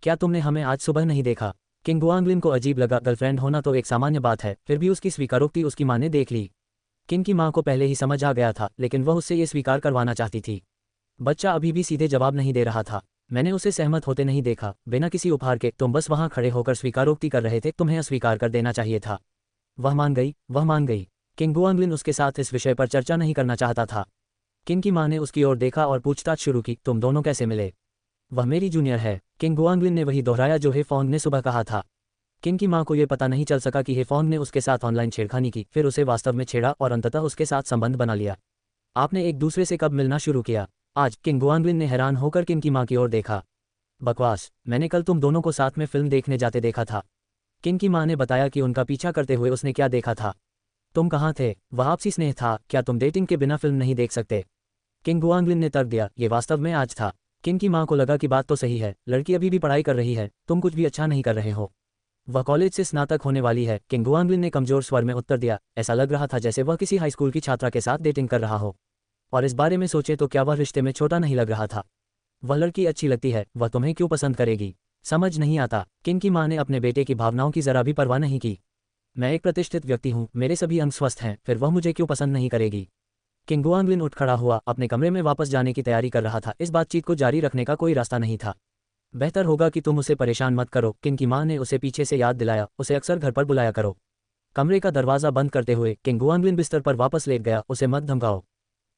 क्या तुमने हमें आज सुबह नहीं देखा? किंग गुआंगलिन को अजीब लगा। गर्लफ्रेंड होना तो एक सामान्य बात है, फिर भी उसकी स्वीकारोक्ति उसकी माँ ने देख ली। किंग की माँ को पहले ही समझ आ गया था, लेकिन वह उससे ये स्वीकार करवाना चाहती थी। बच्चा अभी भी सीधे जवाब नहीं दे रहा था। मैंने उसे सहमत होते नहीं देखा, बिना किसी उपहार के। तुम बस वहां खड़े होकर स्वीकारोक्ति कर रहे थे, तुम्हें अस्वीकार कर देना चाहिए था। वह मान गई, वह मान गई। किंग गुआंगलिन उसके साथ इस विषय पर चर्चा नहीं करना चाहता था। किंग की माँ ने उसकी ओर देखा और पूछताछ शुरू की, तुम दोनों कैसे मिले? वह मेरी जूनियर है। किंग गुआंगलिन ने वही दोहराया जो हेफोंग ने सुबह कहा था। किंग की माँ को यह पता नहीं चल सका कि हेफोंग ने उसके साथ ऑनलाइन छेड़खानी की, फिर उसे वास्तव में छेड़ा और अंततः उसके साथ संबंध बना लिया। आपने एक दूसरे से कब मिलना शुरू किया? आज। किंग गुआंगलिन ने हैरान होकर किंग की माँ की ओर देखा। बकवास, मैंने कल तुम दोनों को साथ में फिल्म देखने जाते देखा था। किंग की माँ ने बताया कि उनका पीछा करते हुए उसने क्या देखा था। तुम कहाँ थे? वह आपसी स्नेह था, क्या तुम डेटिंग के बिना फिल्म नहीं देख सकते? किंग गुआंगलिन ने तर्क दिया, ये वास्तव में आज था। किंग की माँ को लगा कि बात तो सही है, लड़की अभी भी पढ़ाई कर रही है, तुम कुछ भी अच्छा नहीं कर रहे हो। वह कॉलेज से स्नातक होने वाली है। किंग गुआंगलिन ने कमजोर स्वर में उत्तर दिया। ऐसा लग रहा था जैसे वह किसी हाई स्कूल की छात्रा के साथ डेटिंग कर रहा हो। और इस बारे में सोचे तो क्या वह रिश्ते में छोटा नहीं लग रहा था? वह लड़की अच्छी लगती है, वह तुम्हें क्यों पसंद करेगी? समझ नहीं आता। किंग की माँ ने अपने बेटे की भावनाओं की जरा भी परवाह नहीं की। मैं एक प्रतिष्ठित व्यक्ति हूँ, मेरे सभी अंग स्वस्थ हैं, फिर वह मुझे क्यों पसंद नहीं करेगी? किंग गुआंगलिन उठ खड़ा हुआ, अपने कमरे में वापस जाने की तैयारी कर रहा था। इस बातचीत को जारी रखने का कोई रास्ता नहीं था। बेहतर होगा कि तुम उसे परेशान मत करो, किंग की माँ ने उसे पीछे से याद दिलाया। उसे अक्सर घर पर बुलाया करो। कमरे का दरवाज़ा बंद करते हुए किंग गुआंगलिन बिस्तर पर वापस लेट गया। उसे मत धमकाओ।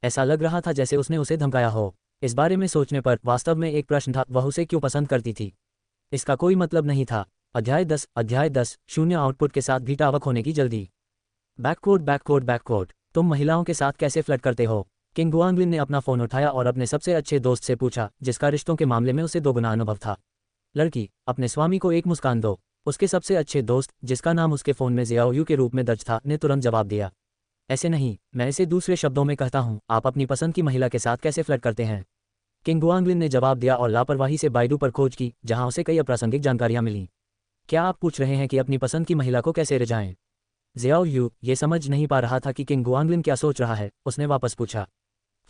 ऐसा लग रहा था जैसे उसने उसे धमकाया हो। इस बारे में सोचने पर वास्तव में एक प्रश्न था, वह उसे क्यों पसंद करती थी? इसका कोई मतलब नहीं था। अध्याय 10 शून्य आउटपुट के साथ भी टावक होने की जल्दी। बैककोड। तुम महिलाओं के साथ कैसे फ्लर्ट करते हो? किंग गुआंगलिन ने अपना फ़ोन उठाया और अपने सबसे अच्छे दोस्त से पूछा, जिसका रिश्तों के मामले में उसे दोगुना अनुभव था। लड़की, अपने स्वामी को एक मुस्कान दो। उसके सबसे अच्छे दोस्त, जिसका नाम उसके फ़ोन में जियाओयू के रूप में दर्ज था, ने तुरंत जवाब दिया, ऐसे नहीं, मैं इसे दूसरे शब्दों में कहता हूँ, आप अपनी पसंद की महिला के साथ कैसे फ्लर्ट करते हैं। किंग गुआंगलिन ने जवाब दिया और लापरवाही से बाइडू पर खोज की, जहाँ उसे कई अप्रासंगिक जानकारियाँ मिलीं। क्या आप पूछ रहे हैं कि अपनी पसंद की महिला को कैसे रिझाएं? जियाओयू ये समझ नहीं पा रहा था कि किंग गुआंगलिन क्या सोच रहा है। उसने वापस पूछा,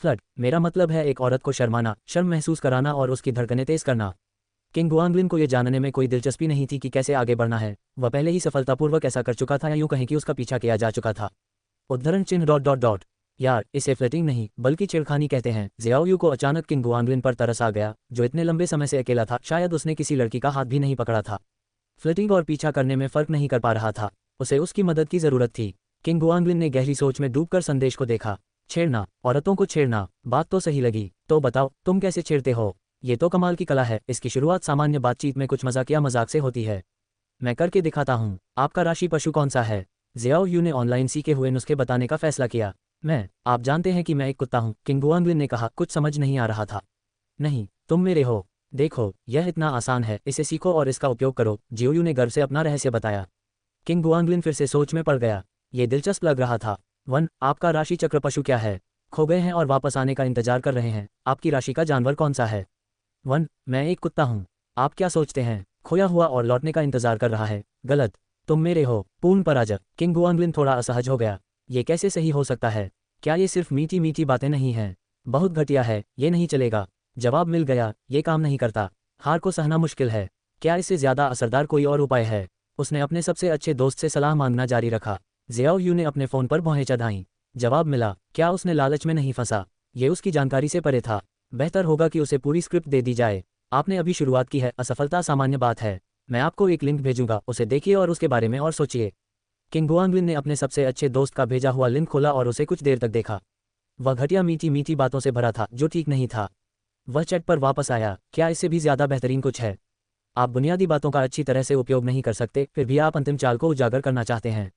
फ्लर्ट, मेरा मतलब है एक औरत को शर्माना, शर्म महसूस कराना और उसकी धड़कनें तेज करना। किंग गुआंगलिन को यह जानने में कोई दिलचस्पी नहीं थी कि कैसे आगे बढ़ना है। वह पहले ही सफलतापूर्वक ऐसा कर चुका था, या यूं कहें कि उसका पीछा किया जा चुका था। उद्धरण चिन्ह डॉट डॉट डॉट। यार, इसे फ्लर्टिंग नहीं बल्कि छेड़खानी कहते हैं। जियाओयू को अचानक किंग गुआंगलिन पर तरस आ गया, जो इतने लंबे समय से अकेला था। शायद उसने किसी लड़की का हाथ भी नहीं पकड़ा था। फ्लर्टिंग और पीछा करने में फर्क नहीं कर पा रहा था। उसे उसकी मदद की जरूरत थी। किंग गुआंगलिन ने गहरी सोच में डूबकर संदेश को देखा। छेड़ना, औरतों को छेड़ना, बात तो सही लगी। तो बताओ, तुम कैसे छेड़ते हो? ये तो कमाल की कला है। इसकी शुरुआत सामान्य बातचीत में कुछ मजाकिया मजाक से होती है। मैं करके दिखाता हूँ। आपका राशि पशु कौन सा है? जियाओयू ने ऑनलाइन सीखे हुए नुस्खे बताने का फैसला किया। आप जानते हैं कि मैं एक कुत्ता हूँ, किंग गुआंगलिन ने कहा। कुछ समझ नहीं आ रहा था। नहीं, तुम मेरे हो। देखो, यह इतना आसान है, इसे सीखो और इसका उपयोग करो, जियोयू ने गर्व से अपना रहस्य बताया। किंग गुआंगलिन फिर से सोच में पड़ गया। ये दिलचस्प लग रहा था। आपका राशि चक्र पशु क्या है? खो गए हैं और वापस आने का इंतजार कर रहे हैं। आपकी राशि का जानवर कौन सा है? मैं एक कुत्ता हूँ। आप क्या सोचते हैं? खोया हुआ और लौटने का इंतजार कर रहा है। गलत, तुम मेरे हो। पूर्ण पराजय। किंग गुआंगलिन थोड़ा असहज हो गया। ये कैसे सही हो सकता है? क्या ये सिर्फ मीठी मीठी बातें नहीं हैं? बहुत घटिया है, ये नहीं चलेगा। जवाब मिल गया, ये काम नहीं करता। हार को सहना मुश्किल है। क्या इससे ज़्यादा असरदार कोई और उपाय है? उसने अपने सबसे अच्छे दोस्त से सलाह मांगना जारी रखा। जियाओयू ने अपने फ़ोन पर भौहें चढ़ाईं। जवाब मिला। क्या उसने लालच में नहीं फंसा? ये उसकी जानकारी से परे था। बेहतर होगा कि उसे पूरी स्क्रिप्ट दे दी जाए। आपने अभी शुरुआत की है, असफलता सामान्य बात है। मैं आपको एक लिंक भेजूंगा, उसे देखिए और उसके बारे में और सोचिए। किंग गुआंगलिन ने अपने सबसे अच्छे दोस्त का भेजा हुआ लिंक खोला और उसे कुछ देर तक देखा। वह घटिया मीठी मीठी बातों से भरा था, जो ठीक नहीं था। वह चैट पर वापस आया। क्या इससे भी ज़्यादा बेहतरीन कुछ है? आप बुनियादी बातों का अच्छी तरह से उपयोग नहीं कर सकते, फिर भी आप अंतिम चाल को उजागर करना चाहते हैं।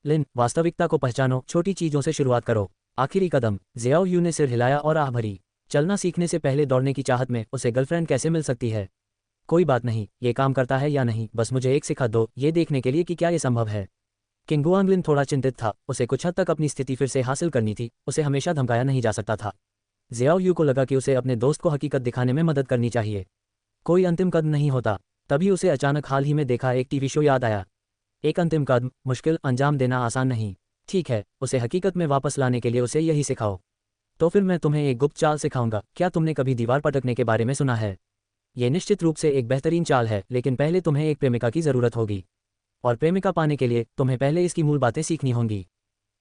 लिन, वास्तविकता को पहचानो, छोटी चीज़ों से शुरुआत करो। आखिरी कदम। जियाओयू ने सिर हिलाया और आह भरी। चलना सीखने से पहले दौड़ने की चाहत में उसे गर्लफ्रेंड कैसे मिल सकती है? कोई बात नहीं, ये काम करता है या नहीं, बस मुझे एक सिखा दो, ये देखने के लिए कि क्या ये संभव है। किंग गुआंगलिन थोड़ा चिंतित था। उसे कुछ हद तक अपनी स्थिति फिर से हासिल करनी थी। उसे हमेशा धमकाया नहीं जा सकता था। जियाओयू को लगा कि उसे अपने दोस्त को हकीकत दिखाने में मदद करनी चाहिए। कोई अंतिम कदम नहीं होता। तभी उसे अचानक हाल ही में देखा एक टीवी शो याद आया। एक अंतिम कदम, मुश्किल, अंजाम देना आसान नहीं। ठीक है, उसे हकीकत में वापस लाने के लिए उसे यही सिखाओ। तो फिर मैं तुम्हें एक गुप्त चाल सिखाऊंगा। क्या तुमने कभी दीवार पटकने के बारे में सुना है? यह निश्चित रूप से एक बेहतरीन चाल है, लेकिन पहले तुम्हें एक प्रेमिका की ज़रूरत होगी। और प्रेमिका पाने के लिए तुम्हें पहले इसकी मूल बातें सीखनी होंगी।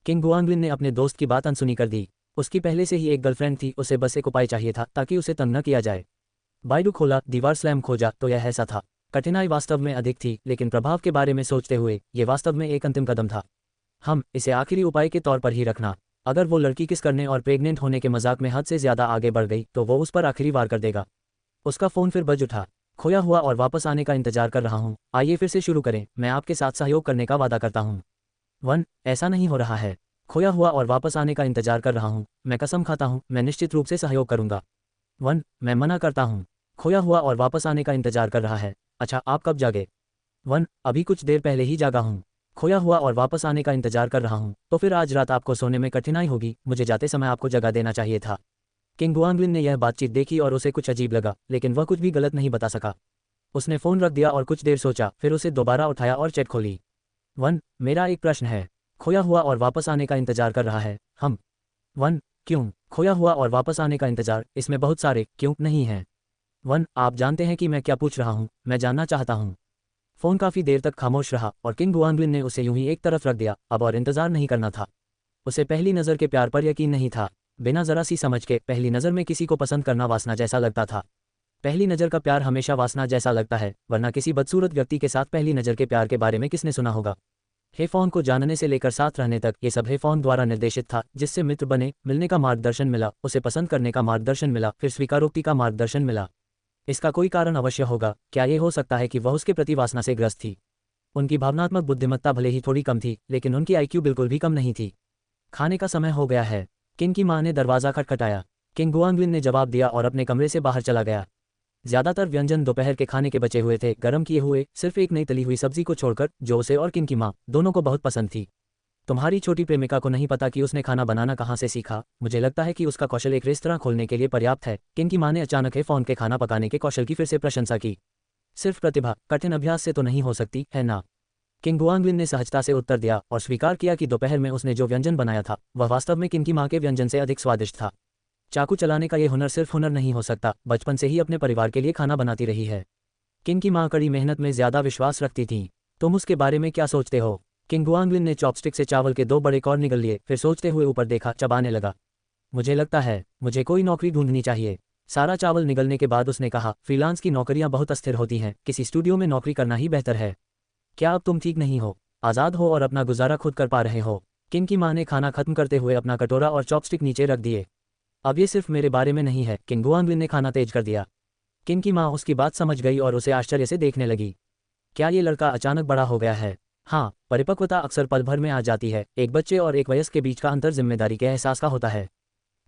किंग गुआंगलिन ने अपने दोस्त की बात अनसुनी कर दी। उसकी पहले से ही एक गर्लफ्रेंड थी, उसे बस एक उपाय चाहिए था ताकि उसे तंग न किया जाए। बाइडू खोला, दीवार स्लैम खोजा, तो यह ऐसा था। कठिनाई वास्तव में अधिक थी, लेकिन प्रभाव के बारे में सोचते हुए ये वास्तव में एक अंतिम कदम था। इसे आखिरी उपाय के तौर पर ही रखना। अगर वो लड़की किस करने और प्रेग्नेंट होने के मजाक में हद से ज़्यादा आगे बढ़ गई, तो वो उस पर आखिरी वार कर देगा। उसका फ़ोन फिर बज उठा। खोया हुआ और वापस आने का इंतजार कर रहा हूँ। आइए फिर से शुरू करें, मैं आपके साथ सहयोग करने का वादा करता हूँ। ऐसा नहीं हो रहा है। खोया हुआ और वापस आने का इंतजार कर रहा हूँ। मैं कसम खाता हूँ, मैं निश्चित रूप से सहयोग करूँगा। मैं मना करता हूँ। खोया हुआ और वापस आने का इंतजार कर रहा है। अच्छा, आप कब जागे? अभी कुछ देर पहले ही जागा हूँ। खोया हुआ और वापस आने का इंतजार कर रहा हूँ। तो फिर आज रात आपको सोने में कठिनाई होगी। मुझे जाते समय आपको जगा देना चाहिए था। किंग गुआंगलिन ने यह बातचीत देखी और उसे कुछ अजीब लगा, लेकिन वह कुछ भी गलत नहीं बता सका। उसने फ़ोन रख दिया और कुछ देर सोचा, फिर उसे दोबारा उठाया और चैट खोली। मेरा एक प्रश्न है। खोया हुआ और वापस आने का इंतजार कर रहा है। क्यों? खोया हुआ और वापस आने का इंतजार, इसमें बहुत सारे क्यों नहीं हैं। आप जानते हैं कि मैं क्या पूछ रहा हूँ? मैं जानना चाहता हूँ। फ़ोन काफ़ी देर तक खामोश रहा और किंग गुआंगलिन ने उसे यूं ही एक तरफ रख दिया। अब और इंतज़ार नहीं करना था। उसे पहली नज़र के प्यार पर यकीन नहीं था। बिना ज़रा सी समझ के पहली नज़र में किसी को पसंद करना वासना जैसा लगता था। पहली नज़र का प्यार हमेशा वासना जैसा लगता है, वरना किसी बदसूरत व्यक्ति के साथ पहली नज़र के प्यार के बारे में किसने सुना होगा? हेफॉन को जानने से लेकर साथ रहने तक ये सब हेफॉन द्वारा निर्देशित था, जिससे मित्र बने, मिलने का मार्गदर्शन मिला, उसे पसंद करने का मार्गदर्शन मिला, फिर स्वीकारोक्ति का मार्गदर्शन मिला। इसका कोई कारण अवश्य होगा। क्या ये हो सकता है कि वह उसके प्रति वासना से ग्रस्त थी? उनकी भावनात्मक बुद्धिमत्ता भले ही थोड़ी कम थी, लेकिन उनकी आईक्यू बिल्कुल भी कम नहीं थी। खाने का समय हो गया है। किंग की माँ ने दरवाज़ा खटखटाया। किंग गुआंगलिन ने जवाब दिया और अपने कमरे से बाहर चला गया। ज्यादातर व्यंजन दोपहर के खाने के बचे हुए थे, गर्म किए हुए, सिर्फ एक नई तली हुई सब्जी को छोड़कर, जो उसे और किन की माँ दोनों को बहुत पसंद थी। तुम्हारी छोटी प्रेमिका को नहीं पता कि उसने खाना बनाना कहाँ से सीखा। मुझे लगता है कि उसका कौशल एक रेस्तरां खोलने के लिए पर्याप्त है। किन की माँ ने अचानक है फोन के खाना पकाने के कौशल की फिर से प्रशंसा की। सिर्फ प्रतिभा, कठिन अभ्यास से तो नहीं हो सकती है ना? किंग गुआंगलिन ने सहजता से उत्तर दिया और स्वीकार किया कि दोपहर में उसने जो व्यंजन बनाया था वह वास्तव में किन की माँ के व्यंजन से अधिक स्वादिष्ट था। चाकू चलाने का ये हुनर सिर्फ हुनर नहीं हो सकता, बचपन से ही अपने परिवार के लिए खाना बनाती रही है। किन की माँ कड़ी मेहनत में ज्यादा विश्वास रखती थी। तुम उसके बारे में क्या सोचते हो? किंग गुआंगलिन ने चॉपस्टिक से चावल के 2 बड़े कौर निगल लिए, फिर सोचते हुए ऊपर देखा, चबाने लगा। मुझे लगता है मुझे कोई नौकरी ढूंढनी चाहिए। सारा चावल निगलने के बाद उसने कहा, फ्रीलांस की नौकरियां बहुत अस्थिर होती हैं, किसी स्टूडियो में नौकरी करना ही बेहतर है। क्या अब तुम ठीक नहीं हो, आज़ाद हो और अपना गुजारा खुद कर पा रहे हो? किन की माँ ने खाना खत्म करते हुए अपना कटोरा और चॉपस्टिक नीचे रख दिए। अब ये सिर्फ मेरे बारे में नहीं है। किंग गुआंगलिन ने खाना तेज कर दिया। किन की माँ उसकी बात समझ गई और उसे आश्चर्य से देखने लगी। क्या ये लड़का अचानक बड़ा हो गया है? हाँ, परिपक्वता अक्सर पल भर में आ जाती है। एक बच्चे और एक वयस्क के बीच का अंतर जिम्मेदारी के एहसास का होता है।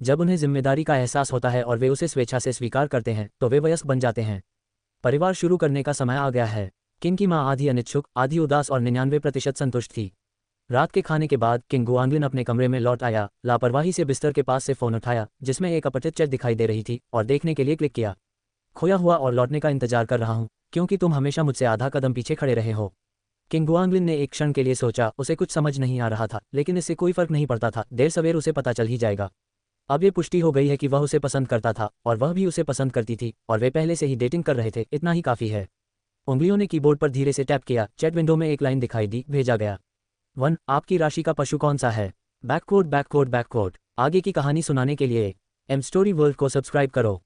जब उन्हें जिम्मेदारी का एहसास होता है और वे उसे स्वेच्छा से स्वीकार करते हैं तो वे वयस्क बन जाते हैं। परिवार शुरू करने का समय आ गया है। किन की माँ आधी अनिच्छुक, आधी उदास और 99% संतुष्ट थी। रात के खाने के बाद किंग गुआंगलिन अपने कमरे में लौट आया, लापरवाही से बिस्तर के पास से फोन उठाया जिसमें एक अपठित चेक दिखाई दे रही थी और देखने के लिए क्लिक किया। खोया हुआ और लौटने का इंतजार कर रहा हूँ, क्योंकि तुम हमेशा मुझसे आधा कदम पीछे खड़े रहे हो। किंग गुआंगलिन ने एक क्षण के लिए सोचा। उसे कुछ समझ नहीं आ रहा था, लेकिन इससे कोई फर्क नहीं पड़ता था, देर सवेर उसे पता चल ही जाएगा। अब ये पुष्टि हो गई है कि वह उसे पसंद करता था और वह भी उसे पसंद करती थी और वे पहले से ही डेटिंग कर रहे थे, इतना ही काफ़ी है। उंगलियों ने कीबोर्ड पर धीरे से टैप किया। चैट विंडो में एक लाइन दिखाई दी, भेजा गया। 1, आपकी राशि का पशु कौन सा है? बैककोट बैककोट बैककोट। आगे की कहानी सुनाने के लिए एम स्टोरी वर्ल्ड को सब्सक्राइब करो।